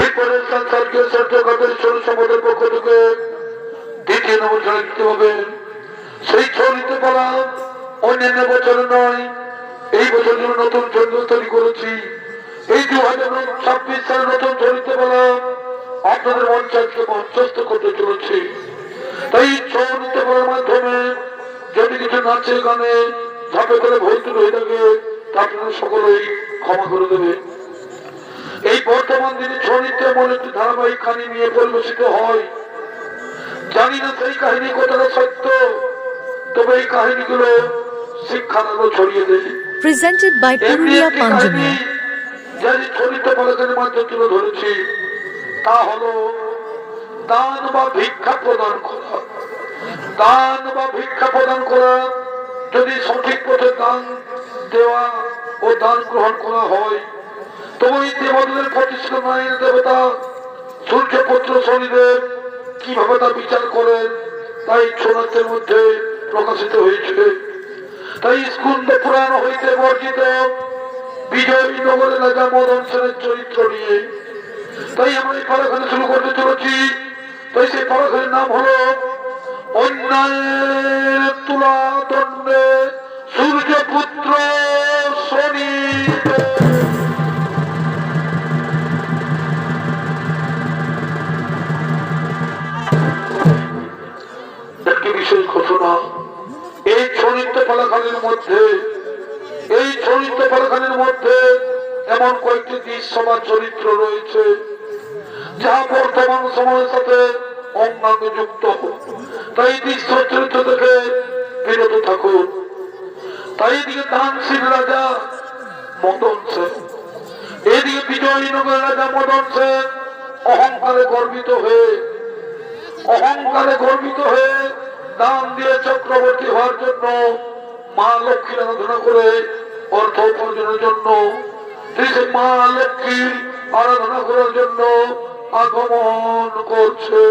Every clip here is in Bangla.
এরপরে স্বর্গীয় ছাত্রকাদের ষোড়শ পদের পক্ষ থেকে দ্বিতীয় নমস্কার দিতে হবে। সেই ছৌ নিতে পারা অন্যান্য বছরে নয়, এই বছর জন্য নতুন ছৌ তৈরি করেছি। এই 2026 সালে নতুন ছৌ নিতে পারা আপনাদের মঞ্চাকে মঞ্চস্থ করতে চলেছি। তাই ছৌ নিতে পারার মাধ্যমে যদি কিছু নাচে গানে ঝাঁপে করে ভুল হয়ে থাকে তা আপনারা সকলেই ক্ষমা করে দেবে। এই বর্তমান দিনে ছৌ নৃত্য এমন একটি ধারাবাহিক কাহিনী নিয়ে পরিবেশিত হয়। জানি না সেই কাহিনী কতটা সত্য, তবে এই কাহিনীগুলো শিক্ষার আলো ছড়িয়ে দেয়। Presented by Purulia Panjania. যারা ছৌ নৃত্য পালকের মাধ্যমে তুলে ধরেছি তা হলো দান বা ভিক্ষা প্রদান করা। দান বা ভিক্ষা প্রদান করা যদি সঠিক পথে দান দেওয়া ও দান গ্রহণ করা হয় তবে এই দেবতাদের প্রতিষ্ঠিত নারীর দেবতা সূর্যপুত্র শনিদেব কিভাবে তা বিচার করেন তাই ছৌ মধ্যে প্রকাশিত হয়েছে। তাই স্কুন্দ পুরাণ হইতে বর্জিত বিজয়ী নগরের রাজা মদন সেনের চরিত্র নিয়ে তাই আমরা এই পালাখানি শুরু করতে চলেছি। তাই সেই পালাখানির নাম হলো অন্যায়ের তুলা দণ্ডে সূর্যপুত্র শনি। একটি বিশেষ ঘটনা, এই ছৌ নৃত্য পালাখানির মধ্যে এমন কয়েকটি দৃশ্য বা চরিত্র রয়েছে যা বর্তমান সময়ের সাথে অঙ্গাঙ্গ যুক্ত। তাই দৃশ্য চরিত্র থেকে বিরত থাকুন। তাই এদিকে দানশীল রাজা মদন সেন, এদিকে বিজয়নগর রাজা মদন সেন অহংকারে গর্বিত হয়ে দান দিয়ে চক্রবর্তী হওয়ার জন্য মা লক্ষ্মীর আরাধনা করে অর্থ উপার্জনের জন্য মা লক্ষ্মীর আরাধনা করার জন্য আগমন করছে।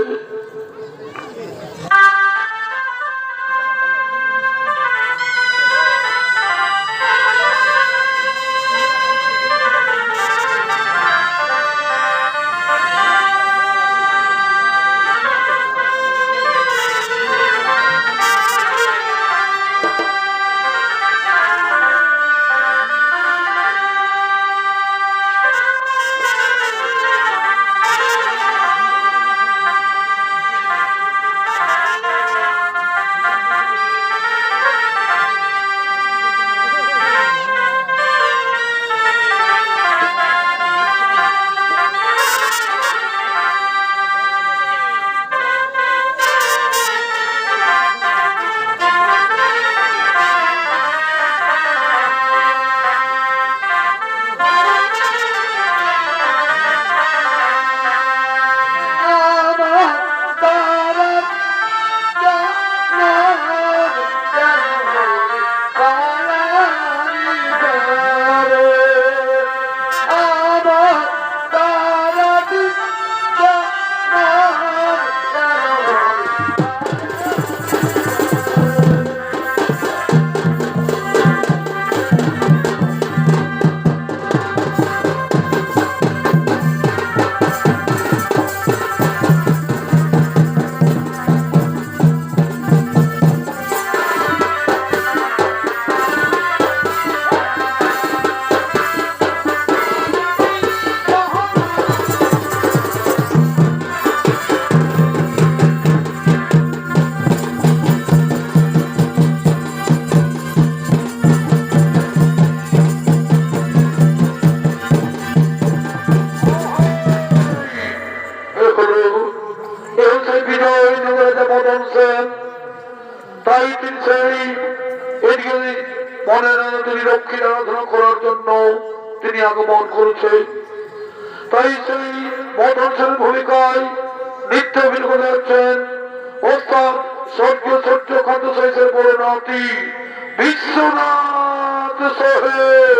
তাই তিনি সেই মনের তিনি লক্ষ্মীর আরাধনা করার জন্য তিনি আগমন করেছে। তাই সেই মদন সেনের ভূমিকায় নৃত্য অভিনয় করে যাচ্ছেন ওস্তাদ স্বর্গীয় সূর্য খাদ্য সহিসের বড় নাতি বিশ্বনাথ সোহেল।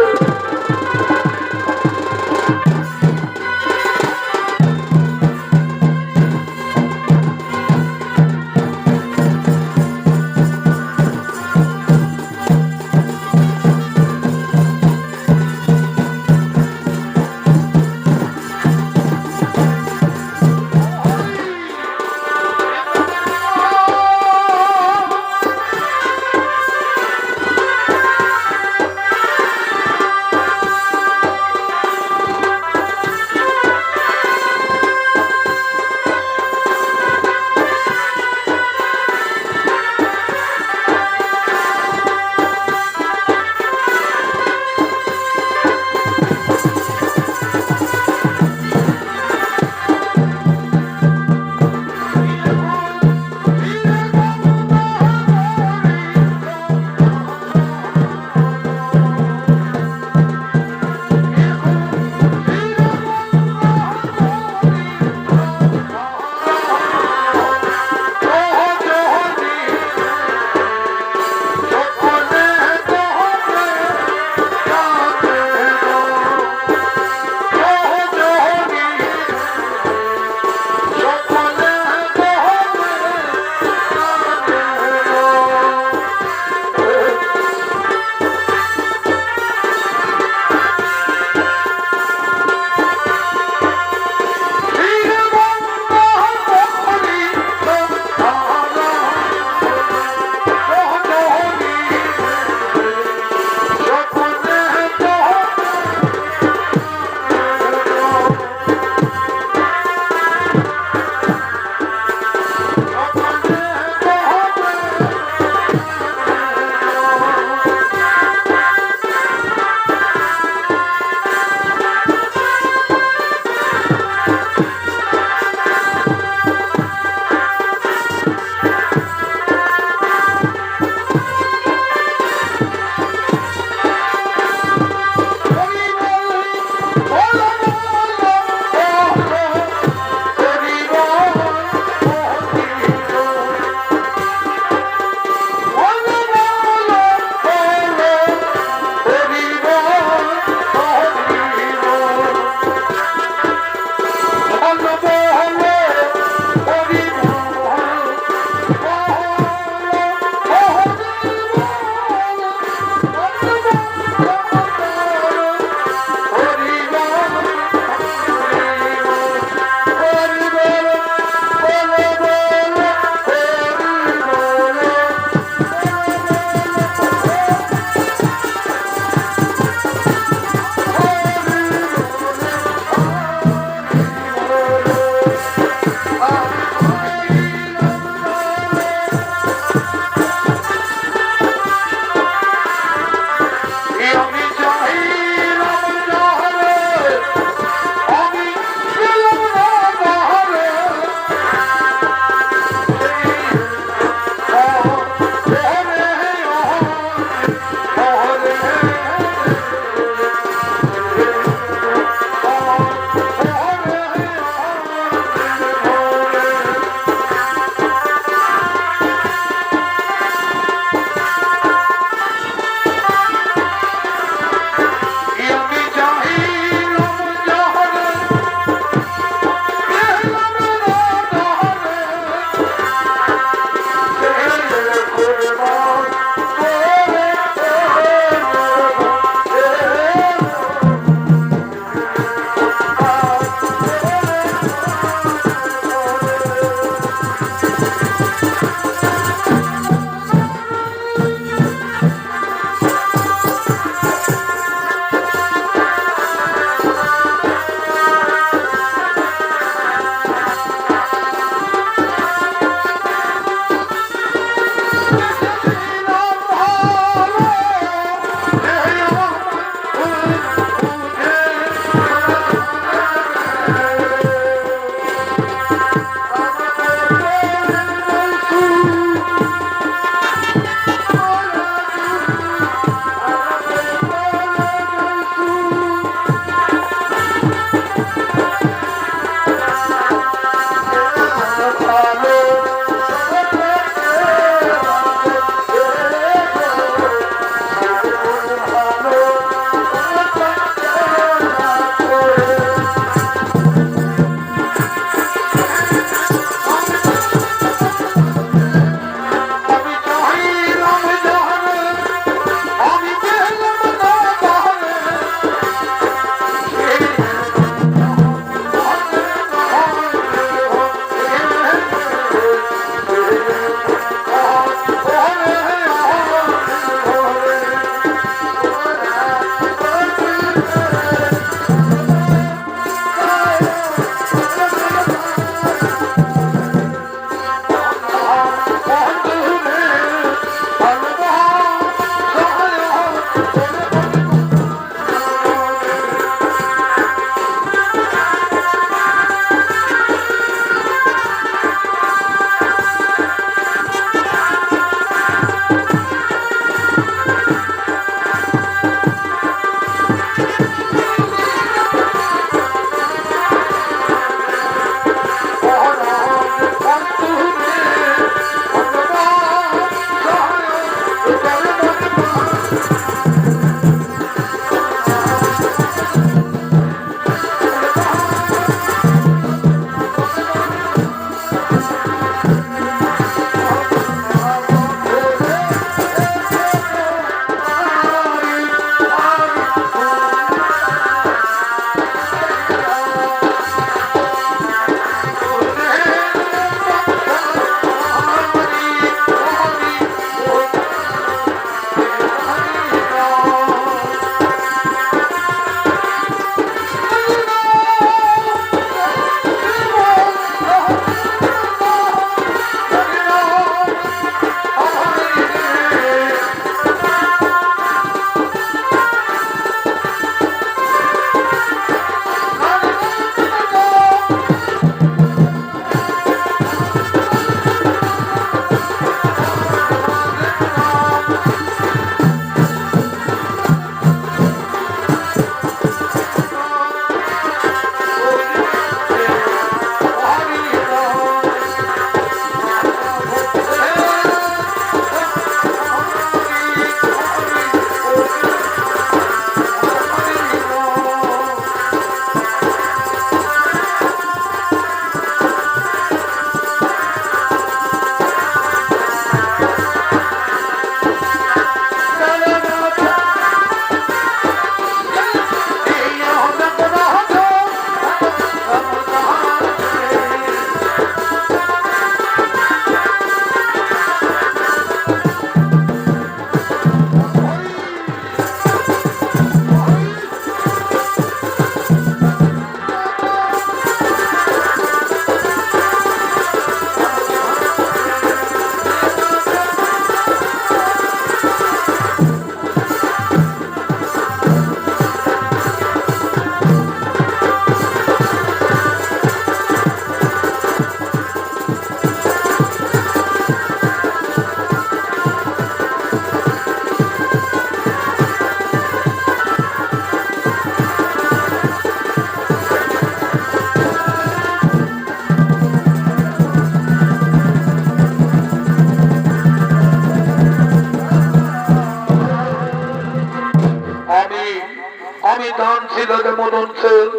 দানশীল রাজা মদন সেন,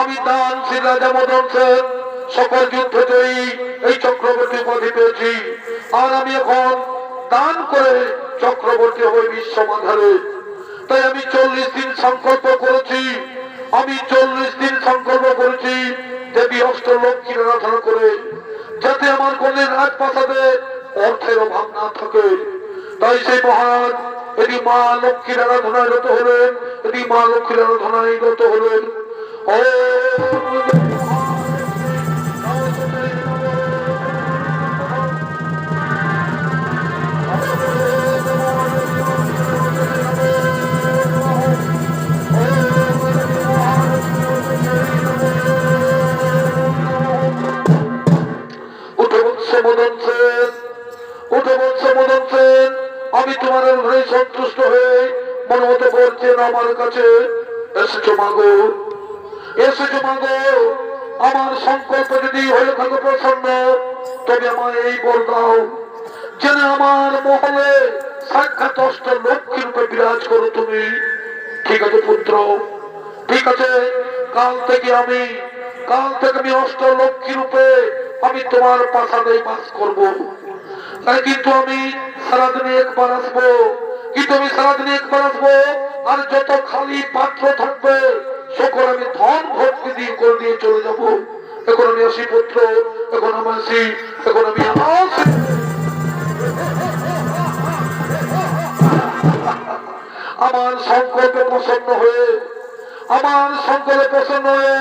আমি দানশীল রাজা মদন সেন সকল যুদ্ধ জয়ী এই চক্রবর্তী উপাধি পেয়েছি। আর আমি এখন দান করে চক্রবর্তী হয়ে বিশ্ব মাধারে। তাই আমি 40 দিন সংকল্প করেছি, আমি 40 দিন সংকল্প করেছি দেবী অষ্টলক্ষ্মীর আরাধনা করে, যাতে আমার কোনদিন রাজপ্রাসাদে অর্থের অভাব না থাকে। তাই সেই মহারাজ এটি মা লক্ষ্মীর আরাধনায় রত হলেন, এটি মা লক্ষ্মীর আরাধনায় রত হলেন। ও উঠে বলছে মদন সেন, উঠে বলছে মদন সেন, আমি তোমার হয়ে সন্তুষ্ট হয়ে মনে মতো বলছেন আমার কাছে এসেছো মাগো, এসেছো মাগো। আমার সংকল্প যদি হয়ে থাকে প্রসন্ন, তবে আমার এই বল দাও যেন আমার মহলে সাক্ষাৎ অষ্টলক্ষ্মী রূপে বিরাজ করো তুমি। ঠিক আছে পুত্র, ঠিক আছে। কাল থেকে আমি অষ্টলক্ষ্মী রূপে আমি তোমার প্রাসাদে বাস করব। কিন্তু আমি সারাদিনে একবার আসবো, আর যত খালি পাত্র থাকবে সকল আমি ধন ভক্তি দিয়ে করে দিয়ে চলে যাব। এখন আমি আসি পুত্র, এখন আমি আসি, এখন আমি আসি। আমার সংকল্পে প্রসন্ন হয়ে, আমার সংকল্পে প্রসন্ন হয়ে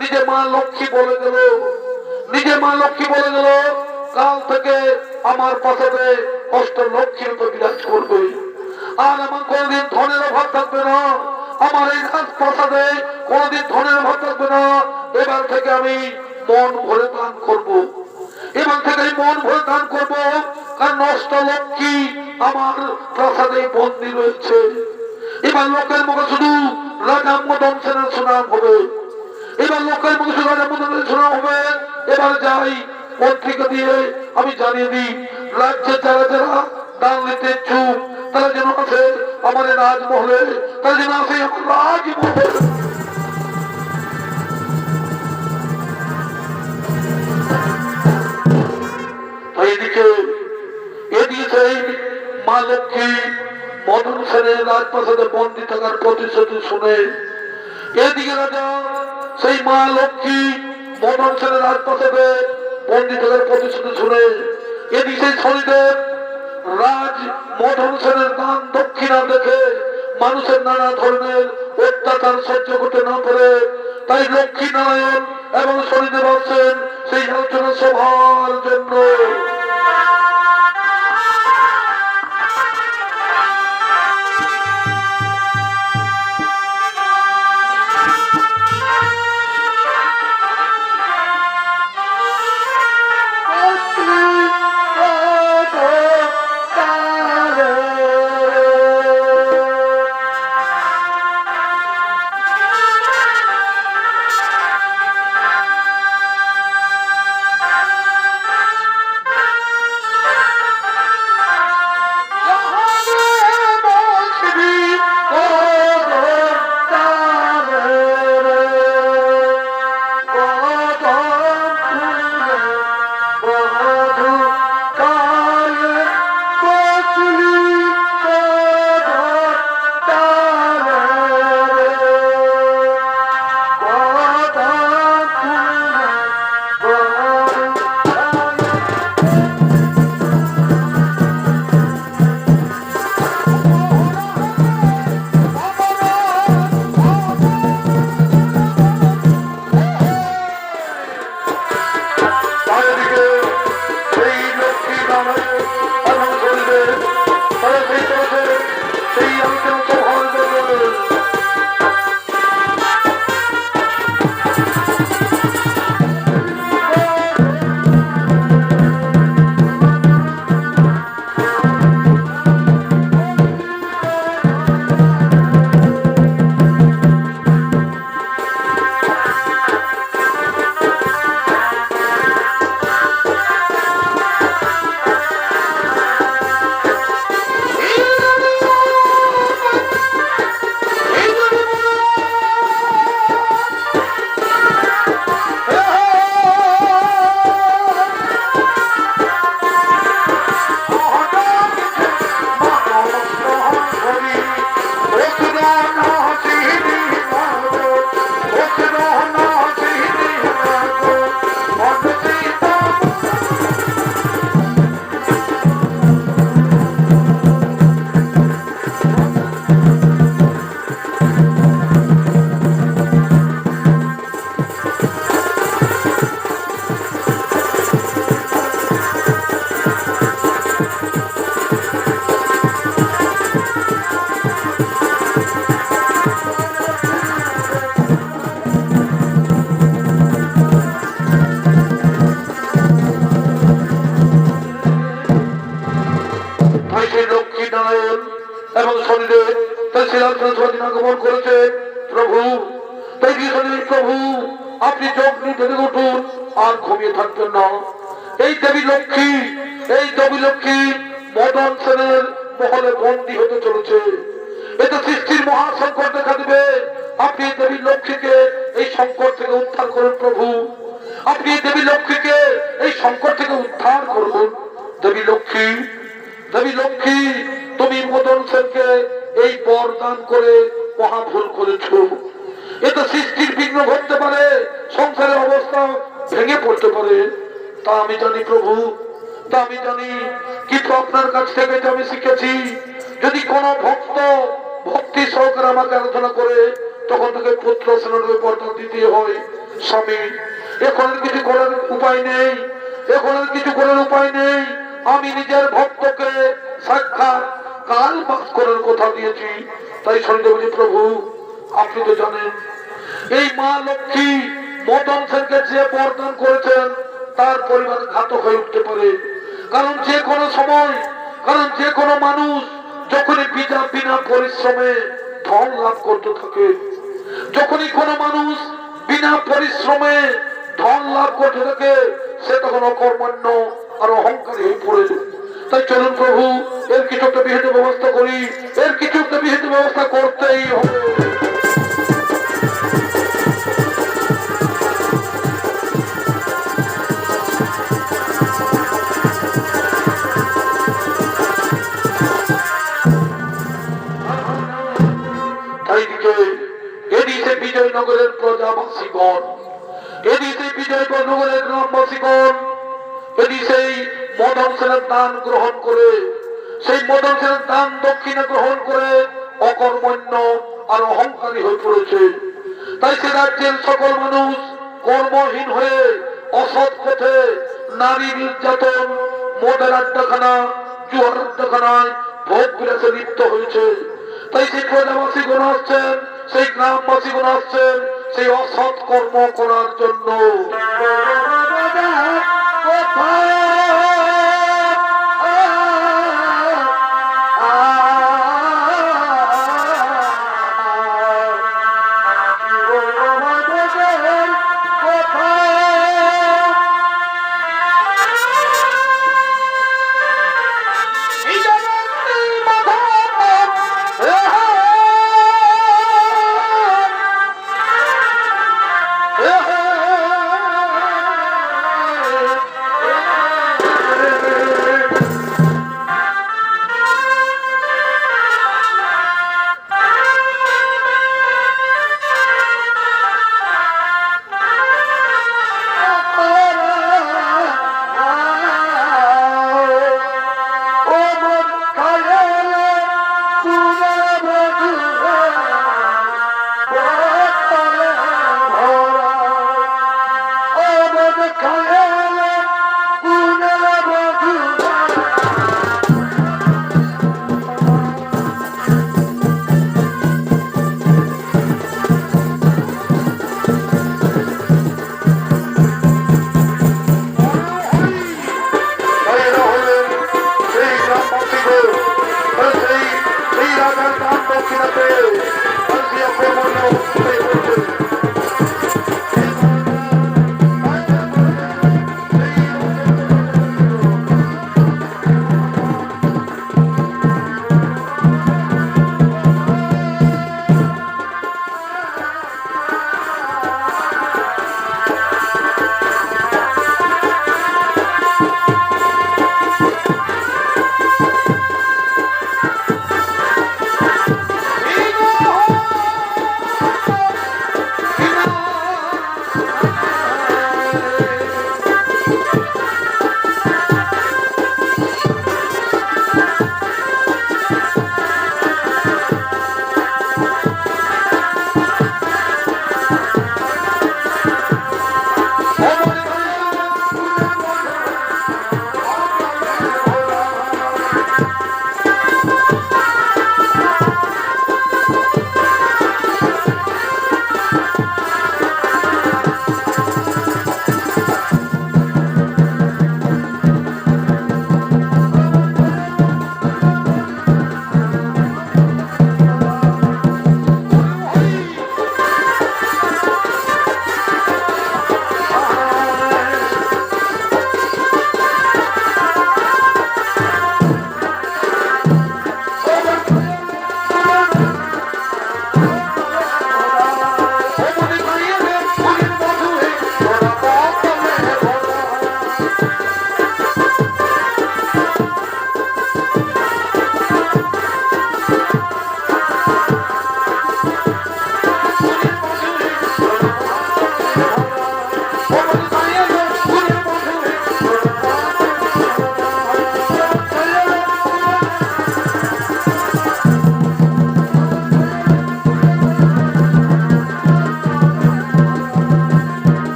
নিজে মা লক্ষ্মী বলে গেল, নিজে মা লক্ষ্মী বলে গেল কাল থেকে আমার প্রাসাদে অষ্টলক্ষ্মী রূপে বিরাজ করবে। আর আমার কোনদিন ধনের অভাব থাকবে না, আমার এই রাজপ্রাসাদে কোনদিন ধনের অভাব থাকবে না। এবার থেকে আমি মন ভরে দান করব, এবার থেকে মন ভরে দান করব, কারণ অষ্টলক্ষ্মী আমার প্রাসাদে বন্দী রয়েছে। এবার লোকের মুখে শুধু রাজা মদন সেনের সুনাম হবে, এবার লোকের মুখে শুধু রাজা মদন সেনের সুনাম হবে। এবার যাই মন্ত্রীকে দিয়ে আমি জানিয়ে দিই, রাজ্যে যারা যারা দান নিতে চুপ, তারা যেন আছে আমার রাজমহলে, তারা যেন আছে আমার রাজমহলে। এদিকে সেই মা লক্ষ্মী মদন সেনের রাজপ্রাসাদে বন্দী থাকার প্রতিশ্রুতি শুনে, এদিকে রাজা সেই মা লক্ষ্মী মদন সেনের রাজপ্রাসাদে বন্দী থাকার প্রতিশ্রুতি শুনে, এদিকে সেই শনিদেব রাজ মদন সেনের দান দক্ষিণা দেখে মানুষের নানা ধরনের অত্যাচার সহ্য করতে না পারে, তাই লক্ষ্মী নারায়ণ এবং শনিদেব আসছেন সেই আলোচনা সভার জন্য। কৈলাস স্বাধীন আগমন করেছে প্রভু। তাই প্রভু আপনি চোখ নিতে উঠুন, আর ঘুমিয়ে থাকবেন না। এই দেবী লক্ষ্মী মদন সেনের মহলে বন্দী হতে চলেছে। এটা সৃষ্টির মহাসংকট দেখা দিবে। আপনি দেবী লক্ষ্মীকে এই সংকট থেকে উদ্ধার করুন প্রভু। আপনি দেবী লক্ষ্মীকে এই সংকট থেকে উদ্ধার করুন। দেবী লক্ষ্মী তুমি মদন সেনকে এই বরদান করে মহা ভুল করেছ। এটা সৃষ্টির বিঘ্ন ঘটতে পারে, সংসারের অবস্থা ভেঙে পড়তে পারে। তা আমি জানি প্রভু, তা আমি জানি। কিন্তু আপনার কাছ থেকে যে আমি শিখেছি, যদি কোন ভক্ত ভক্তি সহকারে আমাকে আলোচনা করে, তখন তাকে পুত্র স্নেহের বরদান দিতে হয়। স্বামী, এখন আর কিছু করার উপায় নেই। আমি নিজের ভক্তকে সাক্ষাৎ কাল বাস করার কথা দিয়েছি। তাই শুনতে বলি প্রভু, আপনি তো জানেন এই মা লক্ষ্মী মদন সেনকে যে বরদান করেছেন, তার পরিবার ঘাতক হয়ে উঠতে পারে। কারণ যে কোনো মানুষ যখনই বিনা পরিশ্রমে ধন লাভ করতে থাকে, যখনই কোনো মানুষ বিনা পরিশ্রমে ধন লাভ করতে থাকে, সে তখন অকর্মণ্য আর অহংকারী হয়ে পড়ে। তাই চলুন প্রভু, এর কিছু একটা বিহিত ব্যবস্থা করি। এর কিছু একটা বিহিত ব্যবস্থা করতেই হবে। এদিকে বিজয়নগরের প্রজাবাসীগণ, এদিকে বিজয়নগরের গ্রামবাসীগণ, এদিকে মদন সেনের দান গ্রহণ করে, সেই মদন সেনের দান দক্ষিণা গ্রহণ করে অকর্মণ্য আর অহংকারী হয়ে পড়েছে। তাই সে রাজ্যের সকল মানুষ কর্মহীন হয়ে অসৎ পথে নারী নির্যাতন, মদের আড্ডাখানা, জুয়ার আড্ডাখানায় ভোগ বিলাসে লিপ্ত হয়েছে। তাই সেই প্রজাবাসীগণ আসছেন, সেই গ্রামবাসীগণ আসছেন সেই অসৎ কর্ম করার জন্য।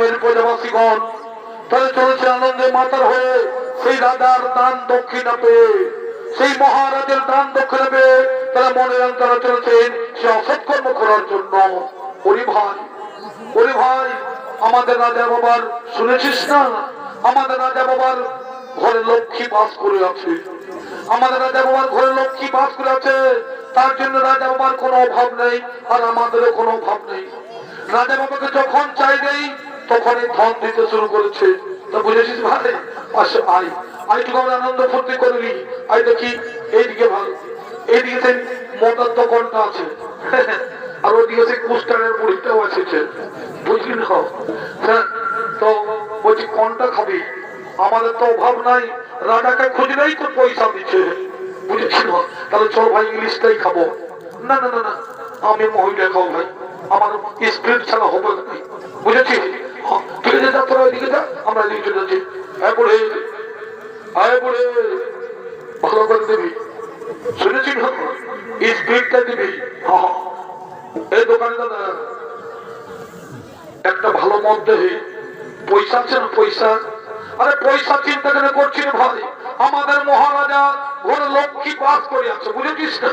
গ্রামের প্রজাবাসীগণ তারা চলেছে আনন্দে মাতার হয়ে সেই রাজার দান দক্ষিণা পেয়ে, সেই মহারাজের দান দক্ষিণা পেয়ে তারা মনে রান তারা চলেছেন সে অসৎকর্ম করার জন্য। ওরে ভাই, ওরে ভাই, আমাদের রাজা বাবার শুনেছিস না? আমাদের রাজা বাবার ঘরে লক্ষ্মী বাস করে আছে। আমাদের রাজা বাবার ঘরে লক্ষ্মী বাস করে আছে, তার জন্য রাজা বাবার কোনো অভাব নেই, আর আমাদেরও কোনো অভাব নেই। রাজা বাবাকে যখন চাই নেই তখনই ধন দিতে শুরু করেছে। তা বুঝেছিস ভাই? আসো আয়, আইটুকু আমরা আনন্দ ফুর্তি করবি। আই দেখি এইদিকে ভাই, এইদিকে সেই মোটার দোকানটা আছে, আর ওইদিকে সেই কুস্টারের বুড়িটাও এসেছে, বুঝলি না? হ্যাঁ, তো বলছি কোনটা খাবি? আমাদের তো অভাব নাই, রাজাকে খুঁজলেই তো পয়সা দিচ্ছে, বুঝেছি না? তাহলে চল ভাই ইলিশটাই খাবো। না না না না, আমি মহিলা খাও ভাই, আমার স্পিরিট ছাড়া হবে না, বুঝেছি? ঠিক আছে, যা তোরা ওইদিকে যা, আমরা এদিকে চলে যাচ্ছি। হ্যাঁ বুড়ে, হ্যাঁ বুড়ে, ভালো করে দিবি, শুনেছি না? স্পিরিটটা দিবি। হ্যাঁ, এই দোকানে দাদা একটা ভালো মদ দেবে, পয়সা আছে না? পয়সা, আরে পয়সা চিন্তা কেন করছিল ভাই? আমাদের মহারাজা ঘরে লক্ষ্মী বাস করে আছে, বুঝেছিস না?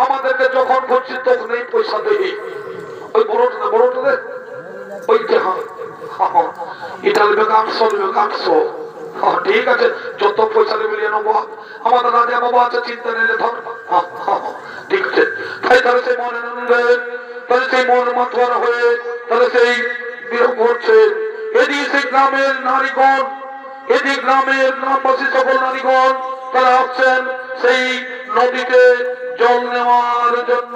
আমাদেরকে যখন খুঁজছি তখন এই পয়সা দেবে। ওই বড়টা বড়টা দে, ওইটা। হ্যাঁ, এটা দেবে 800, দেবে 800। হ্যাঁ ঠিক আছে, যত পয়সা দেবে নিয়ে নেবো। আমাদের রাজা বাবা আছে, চিন্তা নিলে ধর। ঠিক আছে, তাই তাহলে সেই মনে আনন্দে, তাহলে সেই মন মাথোয়ারা হয়ে তাহলে সেই বিরোধ করছে। এদিকে সেই গ্রামের নারীগণ, এদিকে গ্রামের গ্রামবাসী সকল নারীগণ তারা আসছেন সেই নদীতে জল নেওয়ার জন্য।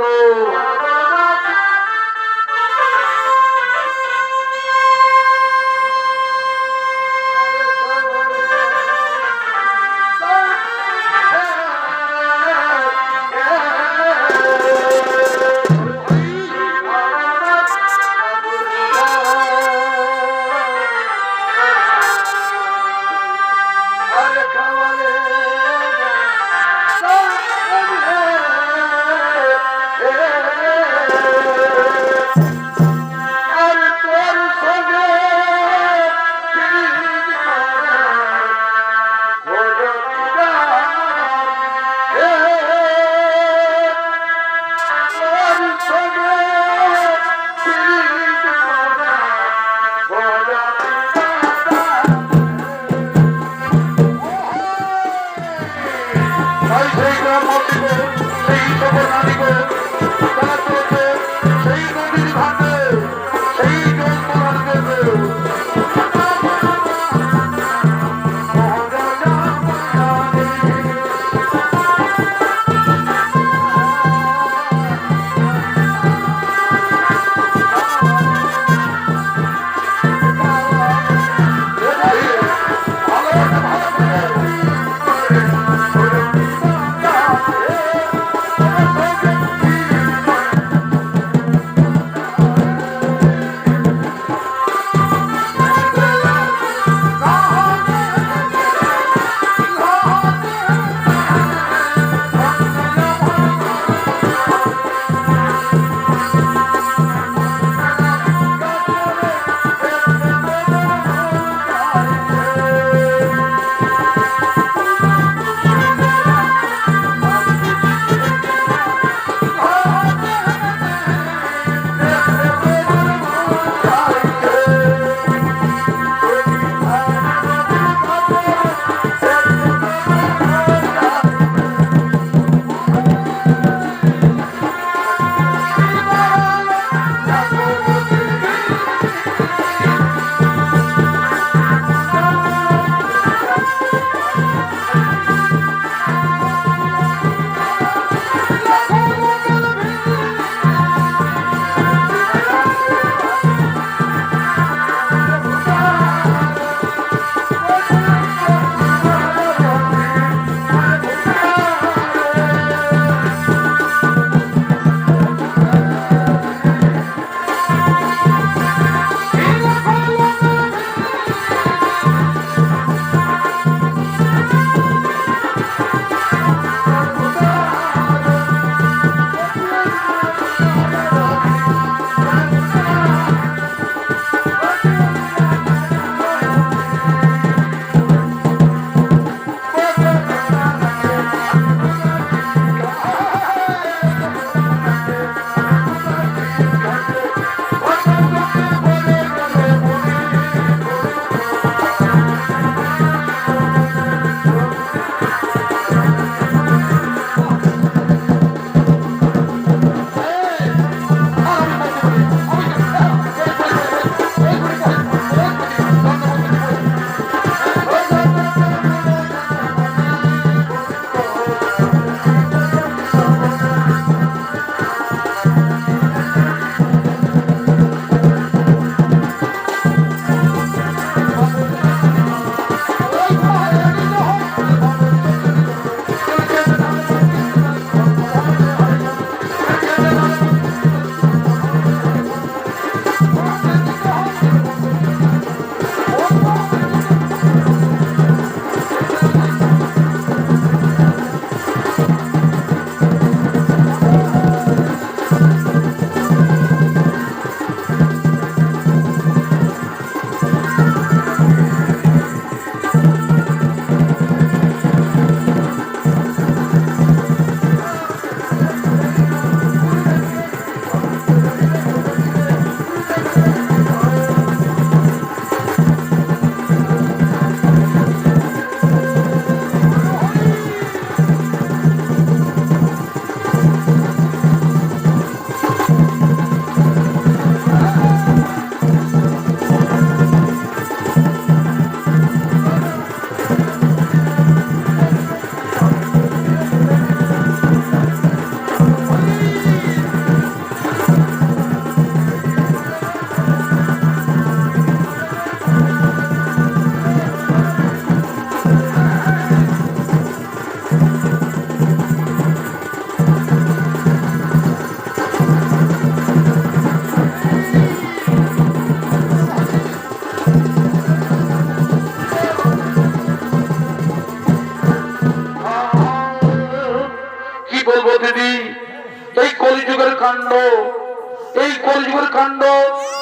কলিযুগের কাণ্ড।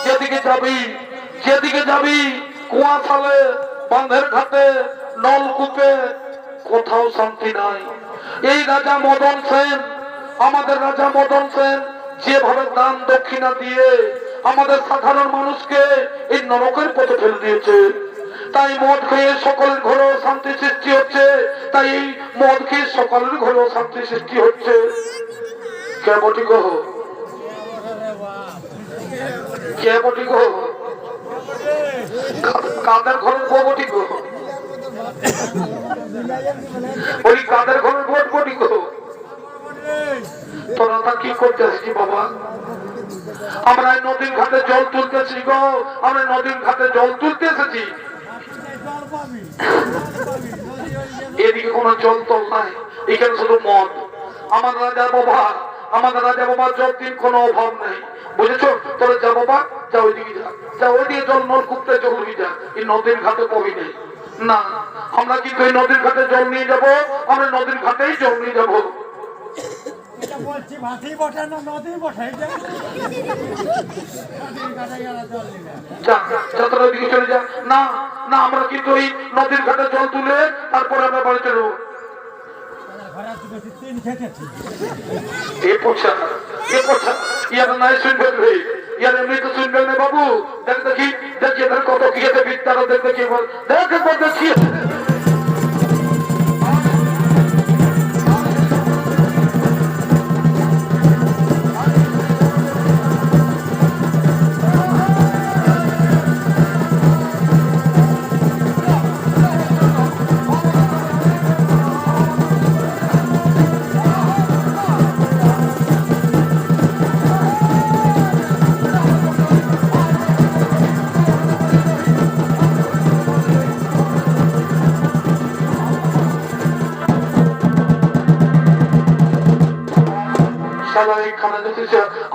যেদিকে যাবি কুয়াশালে, বাঁধের ঘাটে, নলকূপে, কোথাও শান্তি নাই। এই রাজা মদন সেন, আমাদের রাজা মদন সেন যেভাবে দান দক্ষিণা দিয়ে আমাদের সাধারণ মানুষকে এই নরকের পথে ফেলে দিয়েছে। তাই মদ খেয়ে সকলের ঘরেও শান্তি সৃষ্টি হচ্ছে, তাই এই মদ খেয়ে সকলের ঘরেও শান্তি সৃষ্টি হচ্ছে। কে বটি গো, কে বটি গো, কাদের ঘরের বউ বটি গো, ওই কাদের ঘরের বউ বটি গো। তোরা তা কি করতে আসছি বাবা? আমরা নদীর ঘাটে জল তুলতেছি গো, আমরা নদীর ঘাটে জল তুলতে এসেছি। এদিকে কোনো জল তল নাই, এখানে শুধু মদ। আমাদের রাজা বাবা যতদিন কোনো অভাব নেই, বুঝেছো? তোরা যা বাবা, যা ওইদিকে যা ওইদিকে জল নলকূপতে জল নিয়ে যা, এই নদীর ঘাটে কবি নেই না। আমরা কিন্তু এই নদীর ঘাটে জল নিয়ে যাবো, আমরা নদীর ঘাটেই জল নিয়ে যাবো। চলে যা না না, আমরা কিন্তু এই নদীর ঘাটে জল তুলে তারপরে আমরা বাড়ি চলবো। বাবু দেখ দেখি, দেখি কত কি বিদ্যারা, দেখ দেখি দেখি।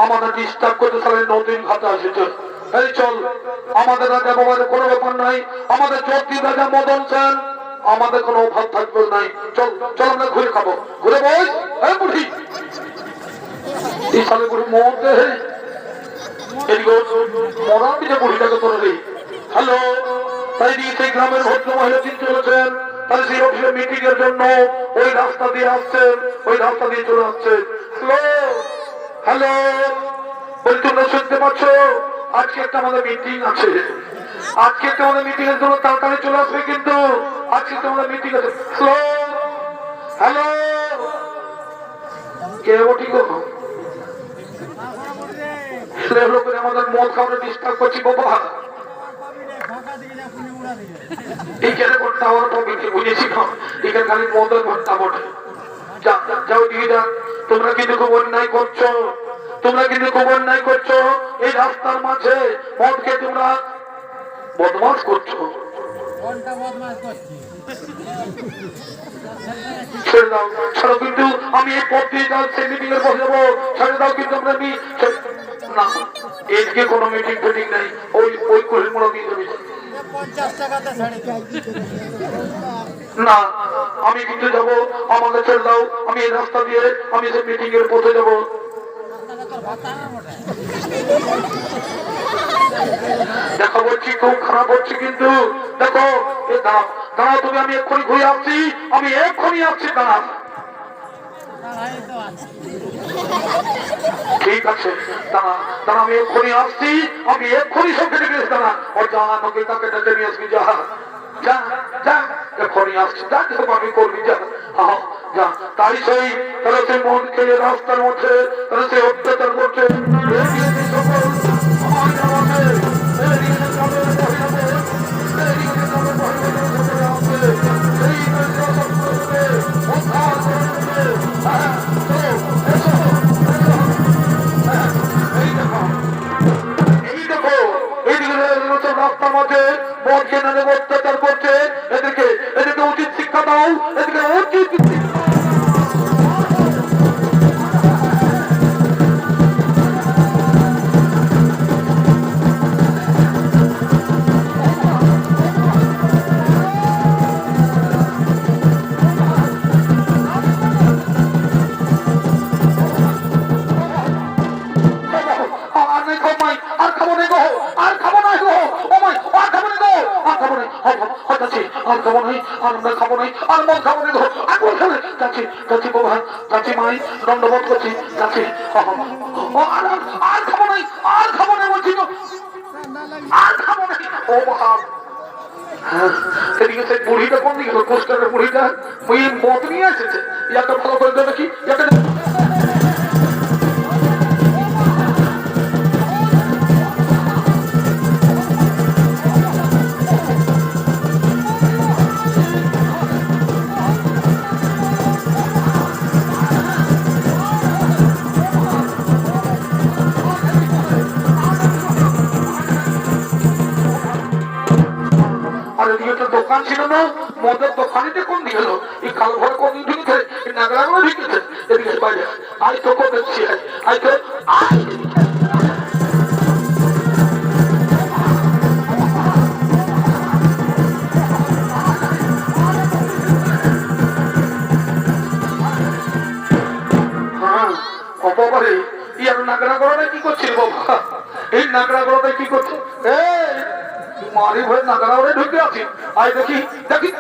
আমাদের ডিস্টার্ব করতে নদীর ঘাটে আসেছে। এই চল, আমাদের রাজা বাবার কোনো ব্যাপার নাই, আমাদের চৌধুরী রাজা মদন সেন, আমাদের কোনো অভাব থাকবে নাই। চল চল, আমরা ঘুরে খাবো, ঘুরে বস। এই বুড়ি, এই সালে বুড়ি মরতে মরা দিকে বুড়িটাকে তোর রে। হ্যালো, তাই দিয়ে সেই গ্রামের ভদ্র মহিলা চিন্তা চলেছেন, তাহলে সেই অফিসে মিটিং এর জন্য ওই রাস্তা দিয়ে আসছেন, ওই রাস্তা দিয়ে চলে আসছেন। হ্যালো, বলি তোমরা শুনতে পাচ্ছ? আজকে একটা আমাদের মিটিং আছে, আজকে একটা আমাদের মিটিং এর জন্য তাড়াতাড়ি চলে আসবে, কিন্তু আজকে একটা আমাদের মিটিং আছে। হ্যালো হ্যালো, কে বটি গো? আমাদের মদ খাওয়ার ডিস্টার্ব করছি বাবা। এখানে কোন টাওয়ার পাবি বুঝেছি না, এখানে খালি মদের ঘন্টা বটে। যাও দিয়ে যা। তোমরা কিন্তু খুব অন্যায় করছো, তোমরা কিন্তু খুব অন্যায় করছো। এই রাস্তার মাঝে মদ খেয়ে তোমরা বদমাশ করছো। ছেড়ে দাও, ছাড়ো, কিন্তু আমি এই পথ দিয়ে যাচ্ছি, মিটিং এর বসে যাবো। ছেড়ে দাও, কিন্তু আমরা না, এদিকে কোনো মিটিং ফিটিং নেই, ওই ওই করিমুড়া দিয়ে যাবি না। আমি কিন্তু যাবো, আমাকে ছেড়ে দাও। আমি এই রাস্তা দিয়ে আমি সে মিটিং এর পথে যাবো। দেখো বলছি, খুব খারাপ হচ্ছে কিন্তু। দেখো, দাঁড়াও দাঁড়াও, তুমি, আমি এক্ষুনি ঘুরে আসছি, আমি এক্ষুনি আসছি, দাঁড়াও। ঠিক আছে, দাঁড়া দাঁড়া, আমি এক্ষুনি আসছি, আমি এক্ষুনি সব কেটে গেছি। দাঁড়া, ও যা নকে তাকে ডেকে নিয়ে আসবি, যা যা যা, এক্ষুনি আসছি, যা কিছু আমি করবি, যা যা। তাই সেই তারা সেই মন খেয়ে রাস্তার মধ্যে তারা সেই অত্যাচার করছে। রাস্তার মধ্যে মদ কেনারে অত্যাচার করছে। এদেরকে এদেরকে উচিত শিক্ষা দাও, এদেরকে উচিত চাচি আর খাবো নাই, আর আমরা খাবো নাই, আর মন খাবো নাই, আর মন খাবো নাই। চাচি চাচি বাবা, চাচি মাই দণ্ডবোধ করছি। চাচি আর খাবো নাই, আর খাবো নাই বলছি তো, আর খাবো নাই। ও বাবা, এদিকে সেই বুড়িটা কোন দিকে? কোস্টারের বুড়িটা ওই মত নিয়ে এসেছে। একটা ভালো করে দেবে কি? একটা দোকান ছিল না, মদের দোকানিতে কোন দিকে এলো? এই কাল ঘরে কোন দিন ঢুকেছে? নাগরা করে ঢুকেছে। এদিকে বাইরে আই তো দেখছি, আই তো বাবারে, ই আর নাগরা গড়াটা কি করছিল বাবা? এই নাগরা গড়াটা কি করছে? মারি ভয় নাগরা ওরে ঢুকে আছি। আই দেখি দেখি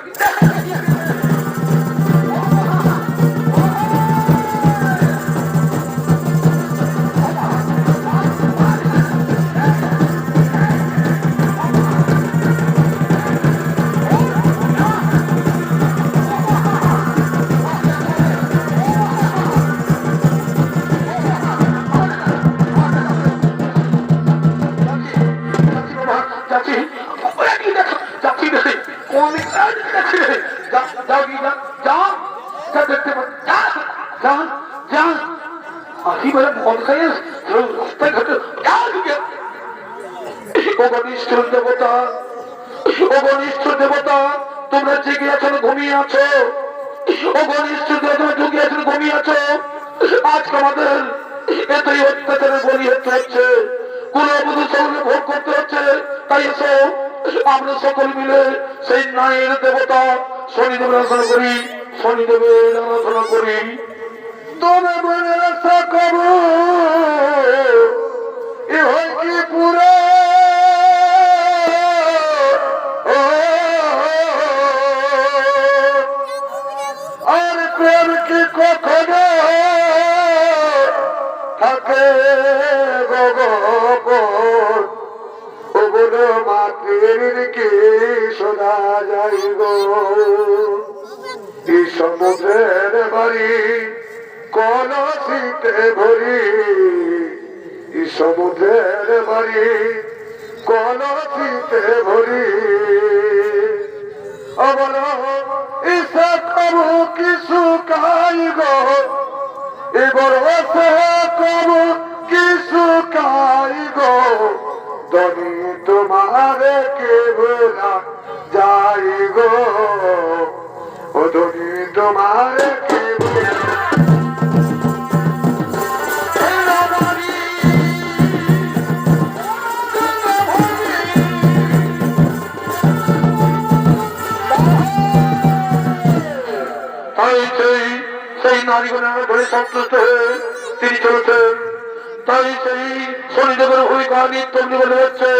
দেবতা, তোমরা জেগে আছো, ঘুমিয়ে আছো। ও ঘনিষ্ঠ দেবতা, জেগে আছো, ঘুমিয়ে আছো। আজকে আমাদের এতই অত্যাচারের বলি হচ্ছে, কুলবধূ সকলকে ভোগ করতে হচ্ছে। তাই এসো আমরা সকল মিলে সেই ন্যায়ের দেবতা শনিদেবের আরাধনা করি, শনিদেবের আরাধনা করি। তবে মনে আশা করো এ হয় কি পুরে আর প্রেম কি কখনো থাকে গগন মাটির কি শোনা যাই গো। এই সমুদ্রের বাড়ি কলসিতে ভরি, এই সমুদ্রের বাড়ি কলসিতে ভরি। আমার ইচ্ছা করো কিছু কাই গো, এবার করো কিছু কাই গো। ধনী তোমার কে ভোলা যাই গো, ও ধনী তোমার কে সেই নারীগণের ধরে সন্তুষ্ট হয়ে তিনি চলেছেন। তাই সেই শনিদেবের ভূমিকা নিত্য বলে হচ্ছে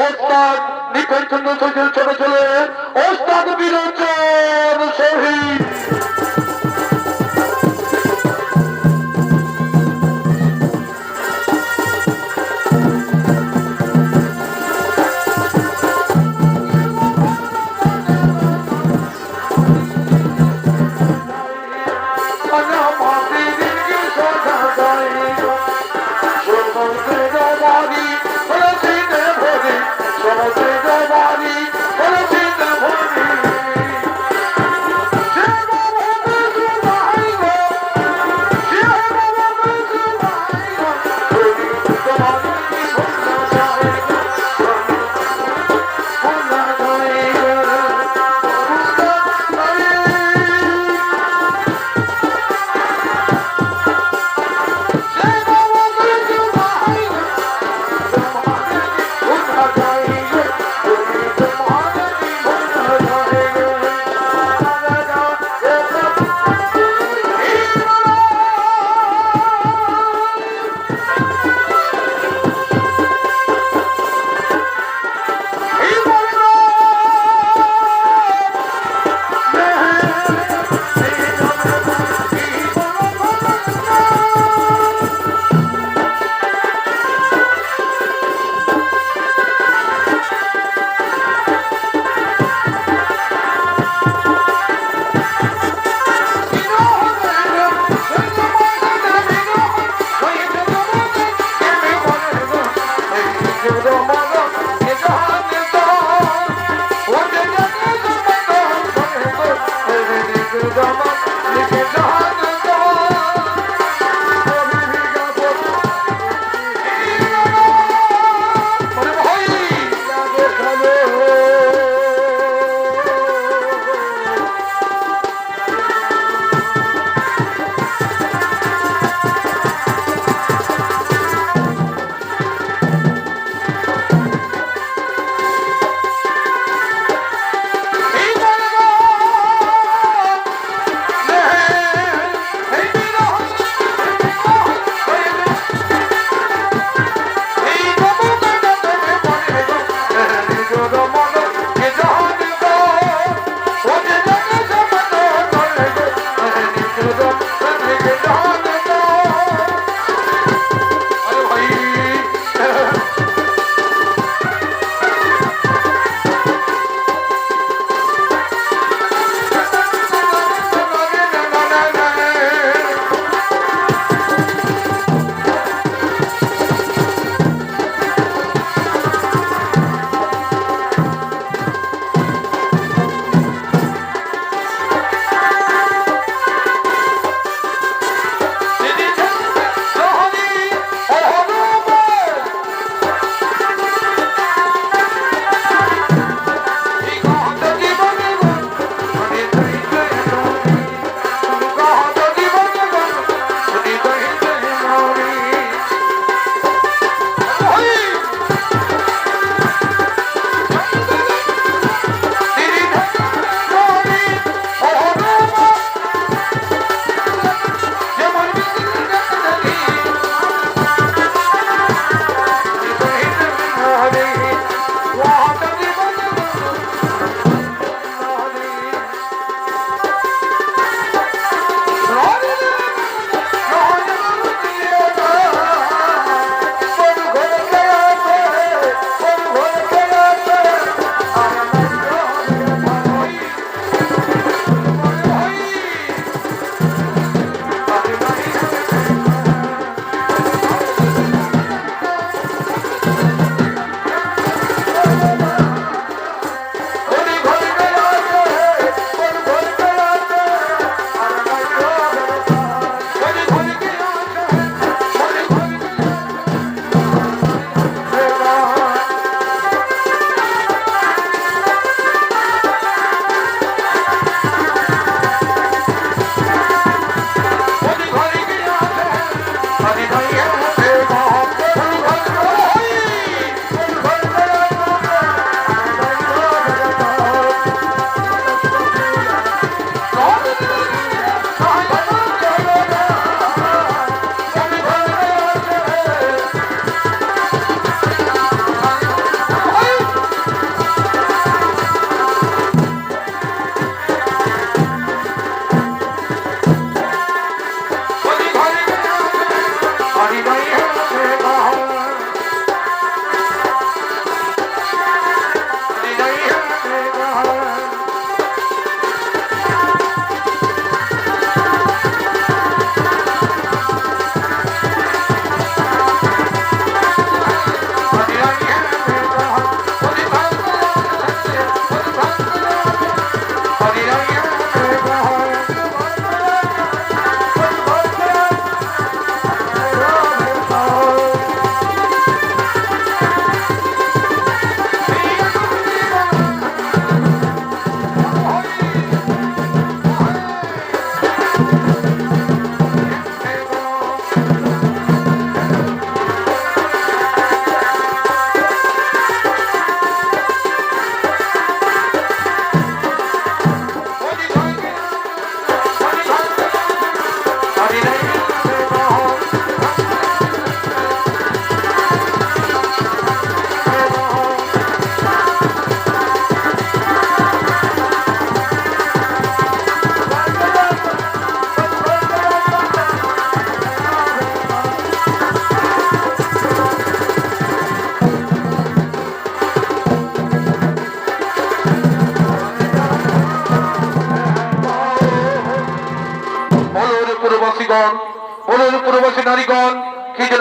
ওস্তাদ নিপেন চন্দ্র সৈকেল ছোট ছেলে ওস্তাদ বিরোচন শহীদ।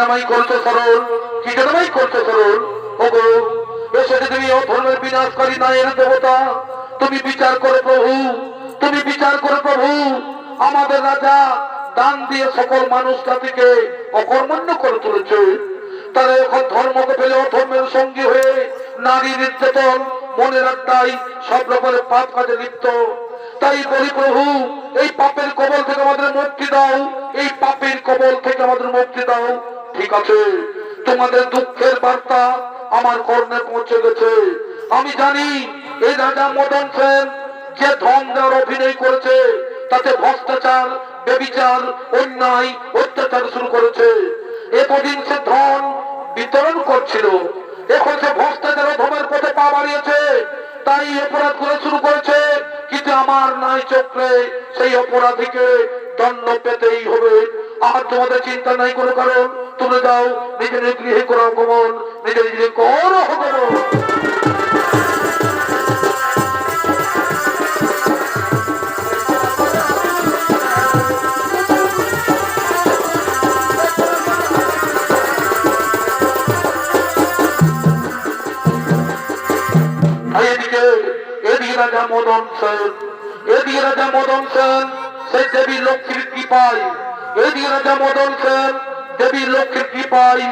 আমায় করছো স্মরণ, কি জন্য আমায় করছো স্মরণ? ওগো এসেছে তুমি অধর্মের বিনাশকারী নায়ের দেবতা, তুমি বিচার করো প্রভু, তুমি বিচার করো প্রভু। আমাদের রাজা দান দিয়ে সকল মানুষ জাতিকে অকর্মণ্য করে তুলেছে, তারা এখন ধর্মকে ফেলে অধর্মের সঙ্গী হয়ে নারী নির্যাতন, মনের আড্ডায় সব রকমের পাপ কাজে লিপ্ত। তাই বলি প্রভু, এই পাপের কবল থেকে আমাদের মুক্তি দাও, এই পাপের কবল থেকে আমাদের মুক্তি দাও। ঠিক আছে, তোমাদের দুঃখের বার্তা আমার কর্ণে পৌঁছে গেছে। আমি জানি এই রাজা মদন সেন যে ধন দেওয়ার অভিনয় করেছে, তাতে ভ্রষ্টাচার, ব্যভিচার, অন্যায়, অত্যাচার শুরু করেছে। এতদিন সে ধন বিতরণ করছিল, এখন সে ভ্রষ্টাচার অধমের পথে পা বাড়িয়েছে, তাই অপরাধ করে শুরু করেছে। কিন্তু আমার নাই চক্রে সেই অপরাধীকে দণ্ড পেতেই হবে। আর তোমাদের চিন্তা নাই কোনো কারণ, তুমি যাও নিজের গৃহে করো গমন, নিজের গৃহে করো গমন। এদিকে রাজা মদন সেন, এদিকে রাজা মদন সেন সেই দেবী লক্ষ্মীর কৃপায়, এদিকে রাজা মদন সেন দেবী লক্ষ্মীর কৃপায়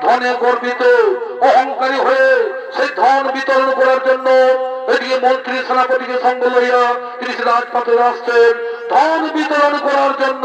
ধনে গর্বিত, অহংকারী হয়ে সেই ধন বিতরণ করার জন্য এদিকে মন্ত্রী সেনাপতিকে সঙ্গ লইয়া তিনি রাজপথে আসছেন ধন বিতরণ করার জন্য।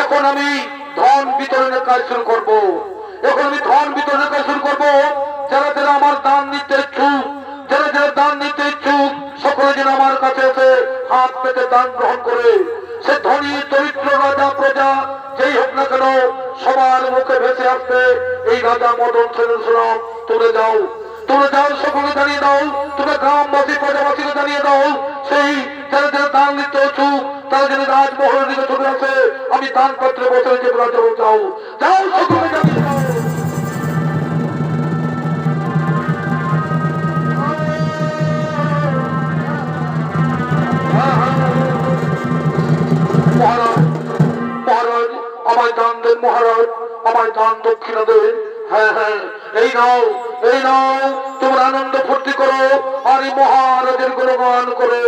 এখন আমি ধন বিতরণের কাজ শুরু করবো, এখন আমি ধন বিতরণের কাজ শুরু করবো। যারা যারা আমার দান নিতে ইচ্ছুক, যারা যারা দান নিতে ইচ্ছুক সকলে যেন আমার কাছে এসে পেতে দান গ্রহণ করে সে ধনী দরিদ্র রাজা প্রজা যেই হোক না কেন সবার মুখে ভেসে আসবে এই রাজা মদন সেনের সুনাম। তুলে যাও সকলে জানিয়ে দাও, তোমরা গ্রামবাসী প্রজাবাসীকে জানিয়ে দাও, সেই যারা যারা দান দিতে চুপ তারা যেন রাজমহলের দিকে চলে আসে। আমি দান পাত্রে বসে যে রাজা যাও সকলে জানিয়ে দাও। মহারাজ আমায় দান দেন, মহারাজ আমায় দান দক্ষিণা দেন। হ্যাঁ হ্যাঁ, এই নাও তোমরা আনন্দ ফুর্তি করো আর এই মহারাজের গুণগান করো।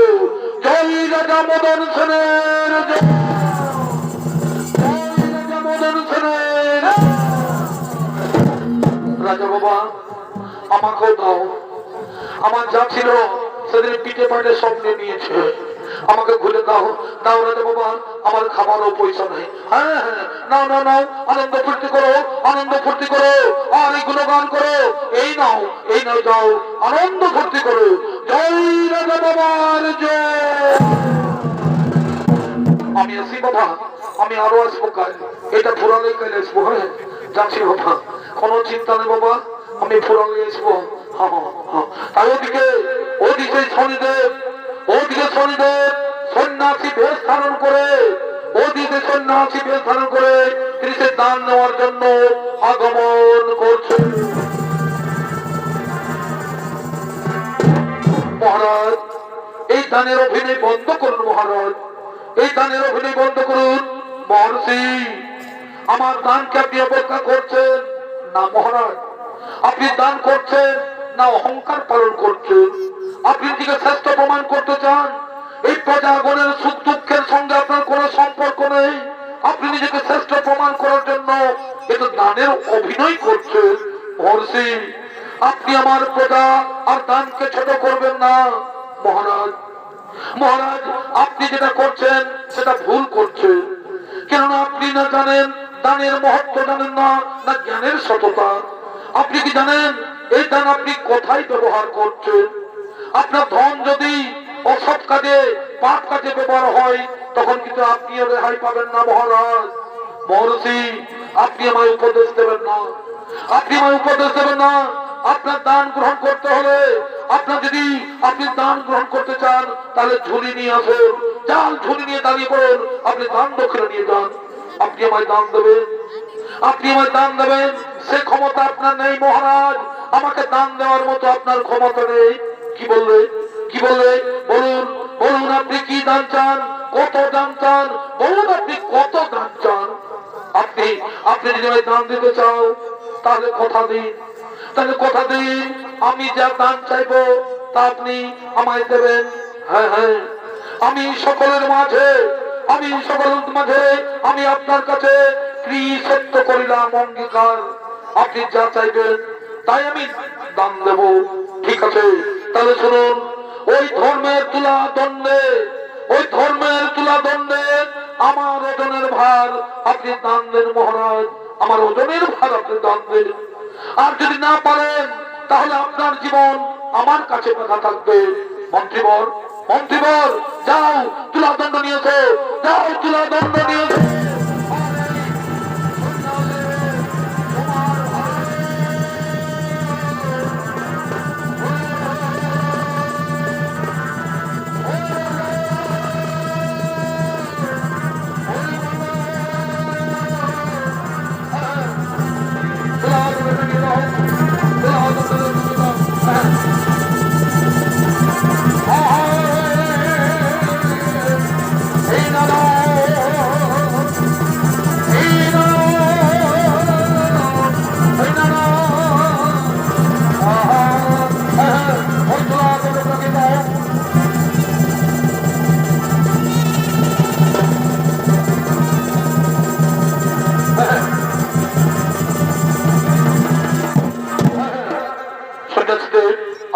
জয় রাজা মদন সেনের, জয় রাজা মদন সেনের। রাজা বাবা আমাকেও দাও, আমার যা ছিল সেদিন পিঠে পাটে সব নিয়েছে, আমাকে ঘুরে দাও রাজা বাবা, আমার খাবারও পয়সা নেই। হ্যাঁ হ্যাঁ, নাও আনন্দ ফুর্তি করো আর এই গুণগান করো। এই নাও যাও আনন্দ ফুর্তি করো। জয় রাজা বাবার জয়। আমি আসি বাবা, আমি আরো আসবো কাল, এটা ফুরালে কাল আসবো। হ্যাঁ যাচ্ছি বাবা, কোনো চিন্তা নেই বাবা, আমি ফুরালে আসবো। তাই ওদিকে শনিদেব সন্ন্যাসী বেশ ধারণ করে, তিনি সে দান নেওয়ার জন্য আগমন করছে। মহারাজ এই দানের অভিনয় বন্ধ করুন, মহারাজ এই দানের অভিনয় বন্ধ করুন। মহর্ষি আমার দানকে আপনি অপেক্ষা করছেন না মহারাজ, আপনি দান করছেন না অহংকার পালন করছেন? আপনি নিজেকে শ্রেষ্ঠ প্রমাণ করতে চান? এই প্রজাগণের সুখ দুঃখের সঙ্গে আপনার কোনো সম্পর্ক নেই, আপনি নিজেকে শ্রেষ্ঠ প্রমাণ করার জন্য এটা দানের অভিনয় করছেন। মহর্ষি আপনি আমার প্রজা আর দানকে ছোট করবেন না। মহারাজ আপনি যেটা করছেন সেটা ভুল করছেন, কেননা আপনি না জানেন দানের মহত্ব, জানেন না জ্ঞানের সততা। আপনি কি জানেন এই দান আপনি কোথায় ব্যবহার করছেন? আপনার ধন যদি অসৎ কাজে পাপ কাজে ব্যবহার হয় তখন কিন্তু আপনি রেহাই পাবেন না। মহর্ষি আপনি আমায় উপদেশ দেবেন না, আপনার দান গ্রহণ করতে হলে আপনি দান গ্রহণ করতে চান তাহলে ঝুলি নিয়ে আসুন, ঝুলি নিয়ে দাঁড়িয়ে পড়ুন, আপনি দান দক্ষিণা নিয়ে যান। আপনি আমায় দান দেবেন সে ক্ষমতা আপনার নেই মহারাজ, আমাকে দান দেওয়ার মতো আপনার ক্ষমতা নেই। কি বললে বলুন আপনি কি দান চান, কত দান চান, বলুন আপনি কত দান চান। আপনি যদি দান দিতে চাও তাহলে কথা দিন, আমি যা দান চাইবো তা আপনি আমায় দেবেন। হ্যাঁ হ্যাঁ, আমি সকলের মাঝে আমি আপনার কাছে সত্য করিলাম অঙ্গীকার, আপনি যা চাইবেন তাই আমি দান দেব। ঠিক আছে, তাহলে শুনুন, ওই ধর্মের তুলা দণ্ডে আমার ওজনের ভার আপনি দান দেন মহারাজ, আমার ওজনের ভার আপনি দান দেন। আর যদি না পারেন তাহলে আপনার জীবন আমার কাছে বাধা থাকবে। মন্ত্রীবর যাও তুলা দণ্ড নিয়েছে,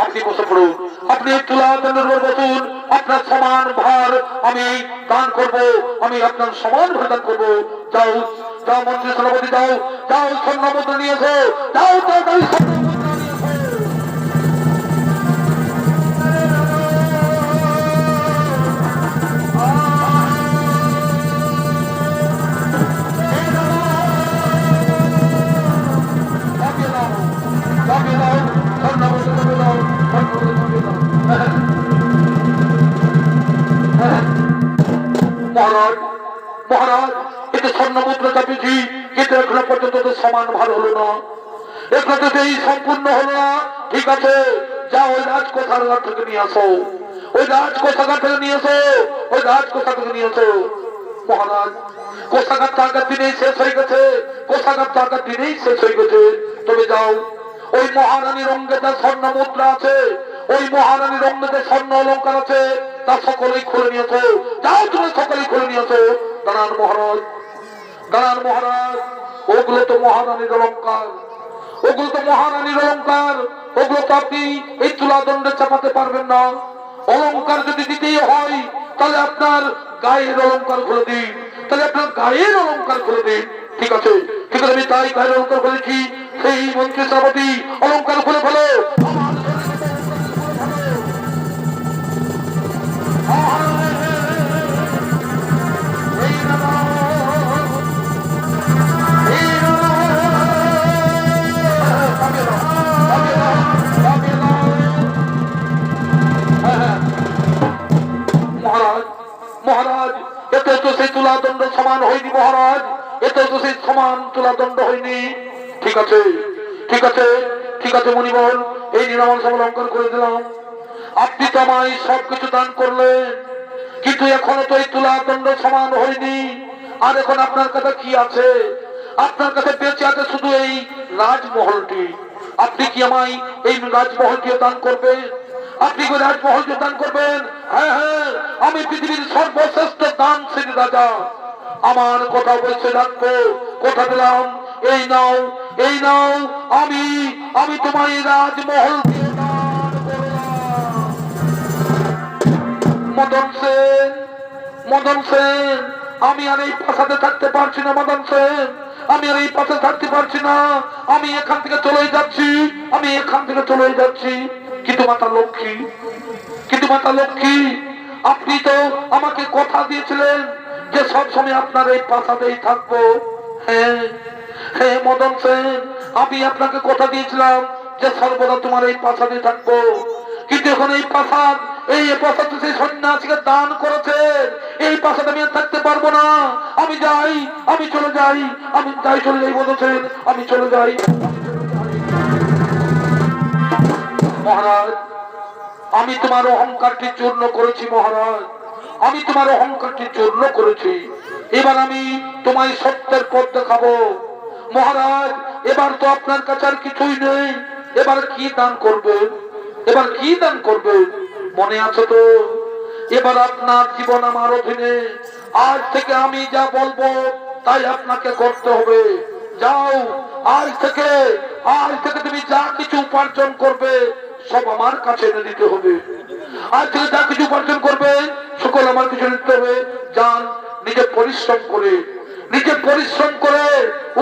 আপনি বসে পড়ুন, আপনি তুলা দণ্ডের উপর বসুন, আপনার সমান ভার আমি দান করব, আমি আপনার সমান ভার দান করবো। যাও মন্ত্রী সেনাপতি, যাও স্বর্ণমুদ্রা নিয়েছো, যাও মহারাজ মহারাজ এতে স্বর্ণ মুদ্রা চাপিয়েছি, কিন্তু এখনো পর্যন্ত তো সমান ভার হলো না, এখনো তো এই সম্পূর্ণ হলো না। ঠিক আছে, যা ওই রাজকোষাগার থেকে নিয়ে আসো, ওই রাজকোষাগার থেকে নিয়ে আসো, ওই রাজকোষা থেকে নিয়ে আসো। মহারাজ কোষাগার তো আগের দিনেই শেষ হয়ে গেছে, কোষাগার তো আগের দিনেই শেষ হয়ে গেছে। তবে যাও, ওই মহারানীর অঙ্গে যা স্বর্ণ মুদ্রা আছে, ওই মহারানীর অঙ্গে যে স্বর্ণ অলঙ্কার আছে, তা সকলেই খুলে নিয়েছো। যাও, তুমি সকলেই খুলে নিয়েছো। দাঁড়ান মহারাজ, দাঁড়ান মহারাজ, ওগুলো তো মহারানীর অলঙ্কার, ওগুলো তো মহারানীর অলঙ্কার, ওগুলো তো আপনি এই তুলাদণ্ডে চাপাতে পারবেন না। অলঙ্কার যদি দিতেই হয়, তাহলে আপনার গায়ের অলঙ্কার খুলে দিন, তাহলে আপনার গায়ের অলঙ্কার খুলে দিন। ঠিক আছে, ঠিক আছে, আমি তাই গায়ের অলঙ্কার খুলেছি। সেই মন্ত্রী সভাপতি অলঙ্কার খুলে ফেলো। মহারাজ এতে তো সেই তুলাদণ্ড সমান হয়নি মহারাজ, এতে তো সেই সমান তুলাদণ্ড হয়নি। ঠিক আছে, ঠিক আছে, ঠিক আছে মণিবর, এই নিরামল সব অলঙ্কার করে দিলাম। আপনি তো আমায় সবকিছু দান করলেন, কিন্তু এখনো তো এই তুলাদণ্ড সমান হয়নি। আর এখন আপনার কাছে কি আছে? আপনার কাছে বেঁচে আছে শুধু এই রাজমহলটি। আপনি কি আমায় এই রাজমহলটিও দান করবেন? আপনি কি রাজমহলটিও দান করবেন? হ্যাঁ হ্যাঁ, আমি পৃথিবীর সর্বশ্রেষ্ঠ দানশীল রাজা, আমার কথা বলছে রাখবো, কথা দিলাম। এই নাও, এই নাও, আমি আমি তোমার এই রাজমহল মদন সেন, মদন সেন, আমি আর এই প্রাসাদে থাকতে পারছি না মদন সেন, আমি আর এই পাশে থাকতে পারছি না। আমি এখান থেকে চলে যাচ্ছি, আমি এখান থেকে চলে যাচ্ছি। কিন্তু মাতা লক্ষ্মী, কিন্তু মাতা লক্ষ্মী, আপনি তো আমাকে কথা দিয়েছিলেন যে সবসময় আপনার এই প্রাসাদেই থাকবো। হ্যাঁ হ্যাঁ মদন সেন, আমি আপনাকে কথা দিয়েছিলাম যে সর্বদা তোমার এই প্রাসাদে থাকবো। কিন্তু এখন এই প্রাসাদ, এই প্রাসাদ সেই সন্ন্যাসীকে দান করেছে, এই প্রাসাদ আমি আর থাকতে পারবো না। আমি যাই, আমি চলে যাই, আমি যাই, চলে যাই মদন সেন, আমি চলে যাই। মহারাজ আমি তোমার অহংকারটি চূর্ণ করেছি মহারাজ, আমি তোমার অহংকারটি চূর্ণ করেছি। এবার আমি তোমায় সত্যের পথ দেখাবো মহারাজ। এবার তো আপনার কাছে আর কিছুই নেই, এবার কি দান করবেন? এবার কি দান করবেন মনে আছে তো? এবার আপনার জীবন আমার অধীনে, আজ থেকে আমি যা বলবো তাই আপনাকে করতে হবে। যাও, আজ থেকে তুমি যা কিছু উপার্জন করবে সব আমার কাছে এনে দিতে হবে। আজ থেকে যা কিছু উপার্জন করবে সকল আমার কিছু নিতে হবে। যান, নিজে পরিশ্রম করে, নিজে পরিশ্রম করে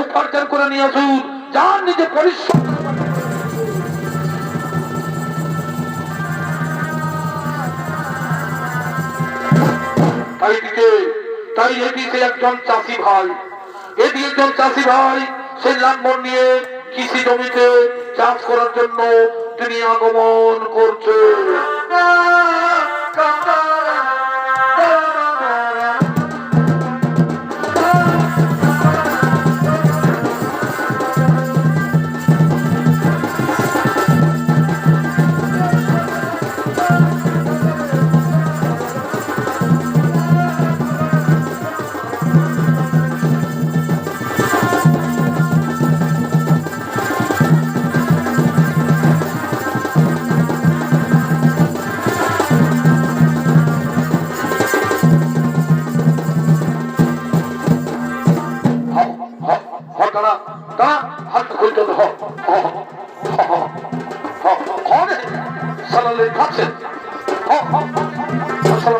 উপার্জন করে নিয়ে আসুন। যান, নিজে পরিশ্রম করে। তাই এদিকে একজন চাষি ভাই, এদিকে একজন চাষি ভাই সেই লাঙ্গল নিয়ে কৃষি জমিতে চাষ করার জন্য তিনি আগমন করছে।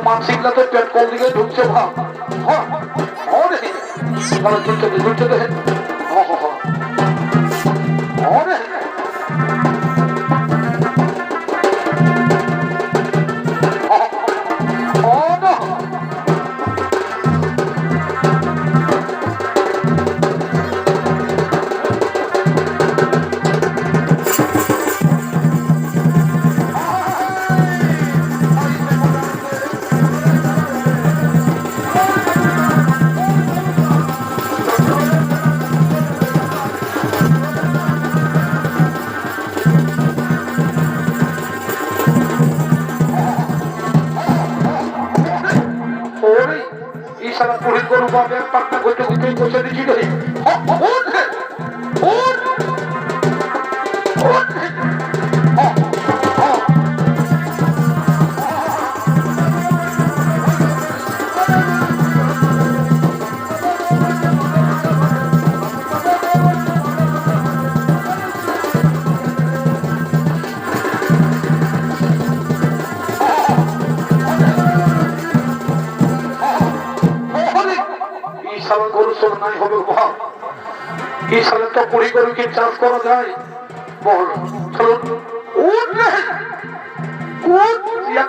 মানসিকরা তো পেট কল দিকে ঢুকছে ভাব, ঢুকছে দেখে পুরি করু বাবা পাটনা করতে করতে বসে দিচ্ছি রে নাই হবে কি সালে তো পুরি করে কি চাষ করা যায় বল চলুন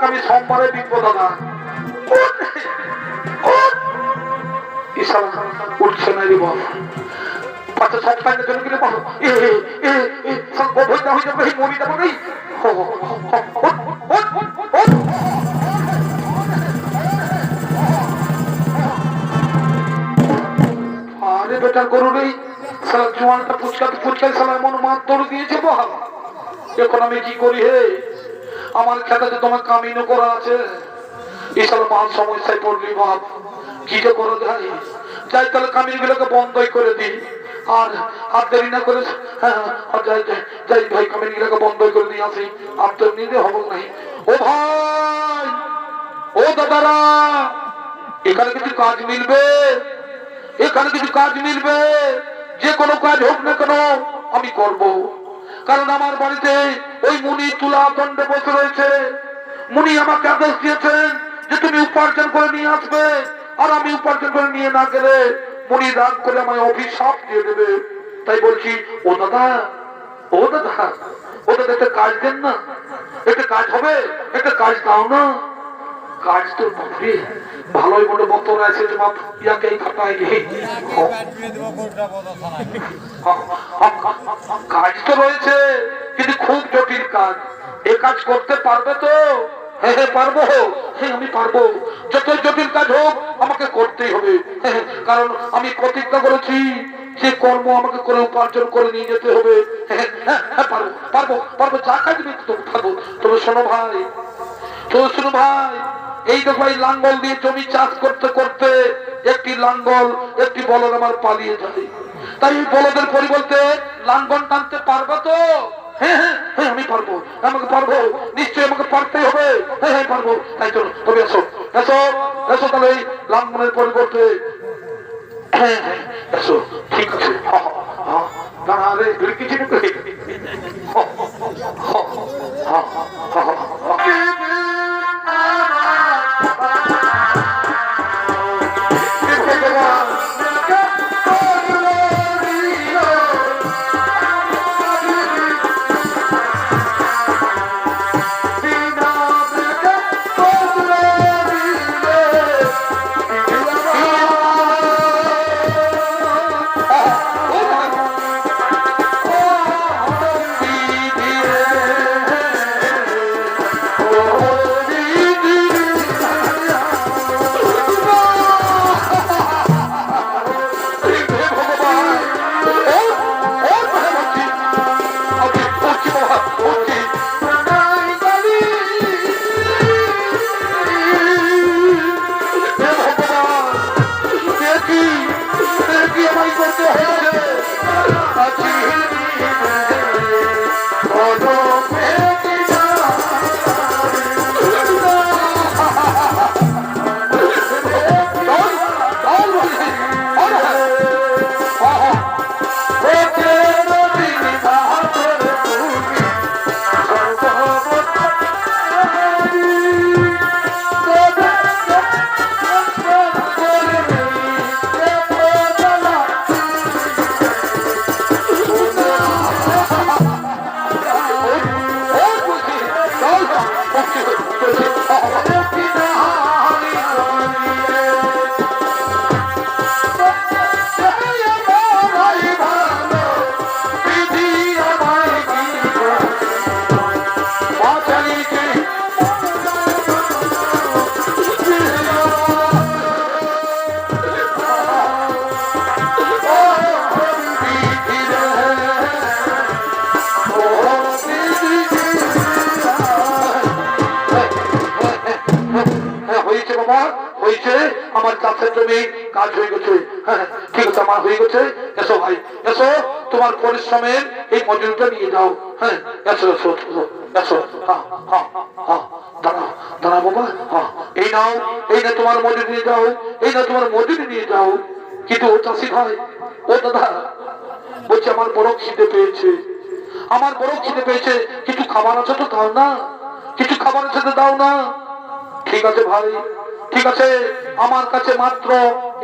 আমি সোমবারে বিপদ না উঠছে না রে বাবা পাঁচটা সপ্তাহের জন্য গেলে বলো হয়ে যাবে মরি যাবো নেই আরে বেটা করু নেই সালা জোয়ানটা ফুচকাতে ফুচকাই সালা এমন মাছ দৌড় দিয়েছে বল এখন আমি কি করি হে আমার খেতাতে তোমার কামিনও করা আছে এই সালা মাছ সমস্যায় পড়লি বাপ কি যে করা যায় যাই তাহলে কামিন গুলোকে বন্ধই করে দিই আর দেরি না করে যাই ভাই কামিন গুলোকে বন্ধই করে দিয়ে আসি আর তো নিতে হবো নাই ও ভাই ও দাদারা এখানে কিছু কাজ মিলবে এখানে কিছু কাজ মিলবে যে কোনো কাজ হোক না কেন আমি করব কারণ আমার বাড়িতে ওই মুনি তুলা দণ্ডে বসে রয়েছে মুনি আমাকে আদেশ দিয়েছেন যে তুমি উপার্জন করে নিয়ে আসবে আর আমি উপার্জন করে নিয়ে না গেলে মুনি রাগ করে আমায় অভিশাপ দিয়ে দেবে তাই বলছি ও দাদা একটা কাজ দেন না একটা কাজ হবে একটা কাজ দাও না কাজ তো ভালোই মনে বক্তব্য আছে ইয়াকে খাটায় কাজ তো রয়েছে কিন্তু খুব জটিল কাজ এ কাজ করতে পারবে তো হ্যাঁ পারবো হ্যাঁ আমি পারবো যত জটিল কাজ হোক আমাকে করতেই হবে কারণ আমি প্রতিজ্ঞা করেছি যে কর্ম আমাকে করে উপার্জন করে নিয়ে যেতে হবে পারবো পারবো পারবো যা কাজ পারবো তবে শোনো ভাই এই তো ভাই লাঙ্গল দিয়ে জমি চাষ করতে করতে একটি লাঙ্গল একটি বলদ আমার পালিয়ে যায় তাই এই বলদের পরিবর্তে লাঙ্গল টানতে পারবে তো হ্যাঁ আমি পারবো আমাকে পারবো নিশ্চয়ই আমাকে পারতেই হবে হ্যাঁ পারবো তাই চলো তবে এসো এসো এসো তাহলে এই লাঙ্গলের পরিবর্তে হ্যাঁ এসো ঠিক আছে দাঁড়া রে কিছু চাষের জমি কাজ হয়ে গেছে। হ্যাঁ ঠিক আছে, আমার হয়ে গেছে। এসো ভাই এসো, তোমার পরিশ্রমের এই মজুরিটা নিয়ে যাও। হ্যাঁ এসো এসো এসো এসো। হ্যাঁ হ্যাঁ হ্যাঁ, দাঁড়াও দাঁড়াও বাবা। হ্যাঁ এই নাও, এই না তোমার মজুরি নিয়ে যাও, এই না তোমার মজুরি নিয়ে যাও। কিন্তু ও চাষি ভাই, ও দাদা বলছে আমার বড় খিদে পেয়েছে, আমার বড় খিদে পেয়েছে, কিছু খাবার আছে তো দাও না, কিছু খাবার আছে তো দাও না। ঠিক আছে ভাই, ঠিক আছে, আমার কাছে মাত্র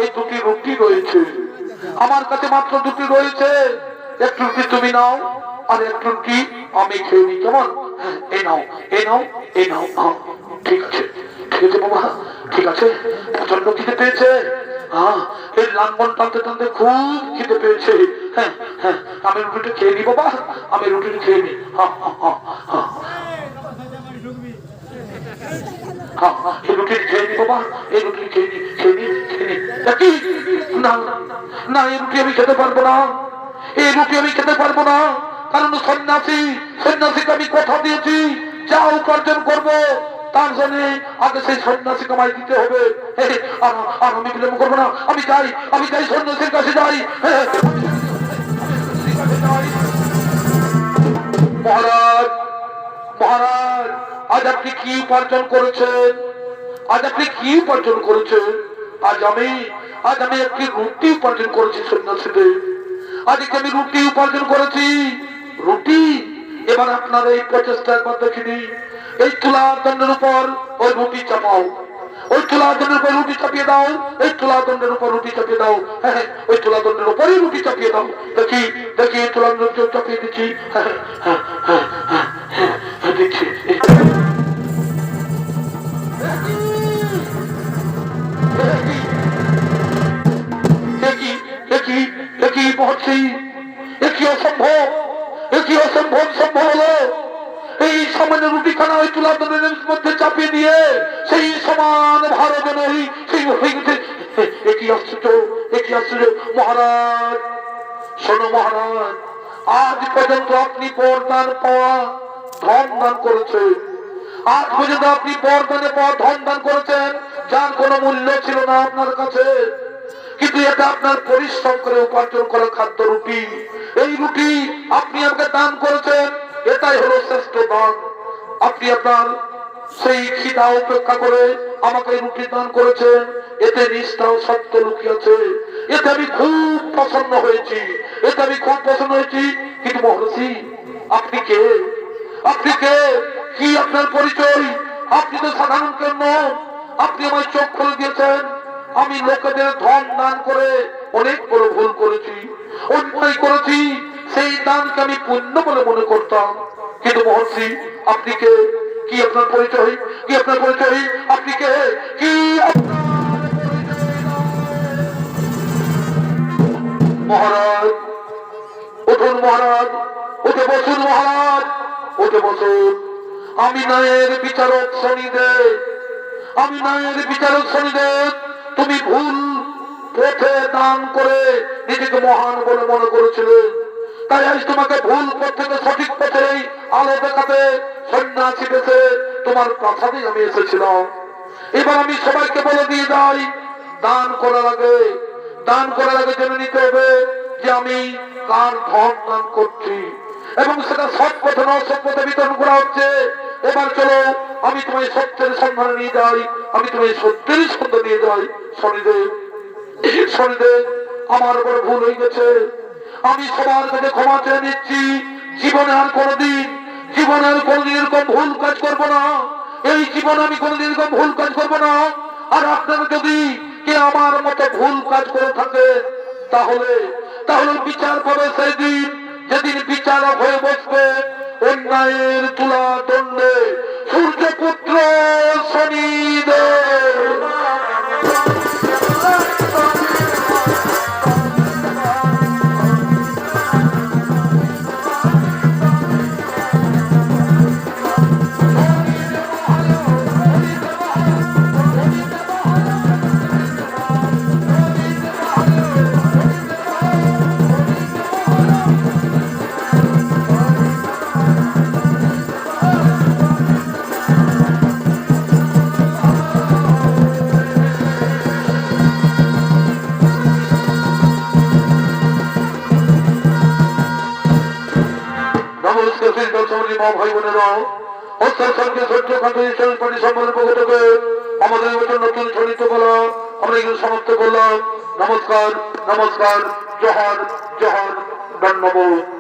এই দুটি রুটি রয়েছে, আমার কাছে মাত্র দুটি রয়েছে। একটু রুটি তুমি নাও, আর একটু রুটি আমি খেয়ে নিই, কেমন? এই নাও এই নাও এই নাও। ঠিক আছে ঠিক আছে বাবা, ঠিক আছে। প্রচন্ড খিদে পেয়েছে, এই লাঙ্গল টানতে টানতে খুব খিদে পেয়েছে। হ্যাঁ হ্যাঁ, আমি রুটিটা খেয়ে নি বাবা, আমি রুটিটা খেয়ে নি। হ্যাঁ হ্যাঁ হ্যাঁ হ্যাঁ, এই রুটি খেয়ে নি বাবা, এই রুটি খেয়ে নি খেয়ে নি খেয়ে নি। না না, এই রুটি আমি খেতে পারবো না, এই রুটি আমি খেতে পারবো না। কারণ সন্ন্যাসী, সন্ন্যাসীকে আমি কথা দিয়েছি যা উপার্জন করবো তার জন্য আগে সেই সন্ন্যাসী কামাই দিতে হবে। আর আমি বিলম্ব করবো না, আমি যাই, আমি যাই সন্ন্যাসীর কাছে যাই। মহারাজ মহারাজ, আজ আপনি কি উপার্জন করেছেন? আজ আপনি কি উপার্জন করেছেন? আজ আমি একটি রুটি উপার্জন করেছি সন্ন্যাসীদের, আজকে আমি রুটি উপার্জন করেছি। রুটি এবার আপনার এই প্রচেষ্টা একবার দেখিনি, এই তুলার দণ্ডের উপর ওই রুটি চাপাও, ওই তুলার দণ্ডের উপর রুটি চাপিয়ে দাও, এই তুলার দণ্ডের উপর রুটি চাপিয়ে দাও। হ্যাঁ ওই তুলার দণ্ডের উপরই রুটি চাপিয়ে দাও। দেখি দেখি এই তুলার দণ্ড চাপিয়ে দিচ্ছি। হ্যাঁ হ্যাঁ হ্যাঁ হ্যাঁ হ্যাঁ দিচ্ছি। অসম্ভব, একই অসম্ভব সম্ভব হলো। এই সামান্য রুটি খানা ওই তুলা দণ্ডের মধ্যে চাপিয়ে দিয়ে সেই সমান ভারত নই সেই হয়ে গেছে। একই আশ্চর্য, একই আশ্চর্য। মহারাজ শোনো মহারাজ, আজ পর্যন্ত আপনি বরদান পাওয়া ধন দান করেছেন, আজ পর্যন্ত আপনি বরদানে পাওয়া ধন দান করেছেন যার কোনো মূল্য ছিল না আপনার কাছে। কিন্তু এটা আপনার পরিশ্রম করে উপার্জন করা খাদ্য রুটি, এই রুটি আপনি আমাকে দান করেছেন, এটাই হলো শ্রেষ্ঠ দান। আপনি আপনার সেই খিদা উপেক্ষা করে আমাকে রুটি দান করেছেন, এতে নিষ্ঠা ও সত্য লুকিয়েছে। এতে আমি খুব প্রসন্ন হয়েছি, এতে আমি খুব প্রসন্ন হয়েছি। কিন্তু মহর্ষি আপনি কে? আপনি কে? কি আপনার পরিচয়? আপনি তো সাধারণ কেউ নন, আপনি আমার চোখ খুলে দিয়েছেন। আমি লোকেদের ধন দান করে অনেক বড় ভুল করেছি, অন্যায় করেছি, সেই দানকে আমি পুণ্য বলে মনে করতাম। কিন্তু মহর্ষি আপনি কে? কি আপনার পরিচয়? কি আপনার পরিচয়? আপনি কে? কি মহারাজ? উঠুন মহারাজ, উঠে বসুন মহারাজ, উঠে বসুন। আমি ন্যায়ের বিচারক শনিদেব, আমি ন্যায়ের বিচারক শনিদেব। তুমি ভুল পথে দান করে নিজেকে মহান বলে মনে করেছিলে, তাই আজ তোমাকে ভুল পথ থেকে সঠিক পথে আলো দেখাতে সন্ন্যাসী বেশে তোমার প্রাসাদে আমি এসেছিলাম। এবার আমি সবাইকে বলে দিয়ে যাই, দান করার আগে, দান করার আগে জেনে নিতে হবে যে আমি কার ধন দান করছি, এবং সেটা সৎ পথে না অসৎ পথে বিতরণ করা হচ্ছে। এবার চলো আমি তোমায় সত্যের সন্ধানে নিয়ে যাই, আমি তোমায় সত্যেরই সন্ধান নিয়ে যাই। শনিদেব, শনিদেব আমার বড় ভুল হয়ে গেছে, আমি সবার কাছে ক্ষমা চেয়ে নিচ্ছি। জীবনে আর কোনোদিন, জীবনে আর কোনোদিন এরকম ভুল কাজ করবো না, এই জীবনে আমি কোনোদিন এরকম ভুল কাজ করবো না। আর আপনারা যদি কে আমার মতো ভুল কাজ করে থাকে তাহলে তাহলে বিচার পাবে সেই দিন, যেদিন বিচারক হয়ে বসবে অন্যায়ের তুলা দণ্ডে সূর্যপুত্র শনিদেব। উপস্থিত দর্শনী মা ভাই বোনেরা, অস্ত্রকে সহ্য খাতে ইসলাম পার্টি সম্মানের পক্ষ থেকে আমাদের বছর নতুন ছড়িত বলা আমরা এগুলো সমাপ্ত করলাম। নমস্কার, নমস্কার, জোহার, জোহার, ধন্যবাদ।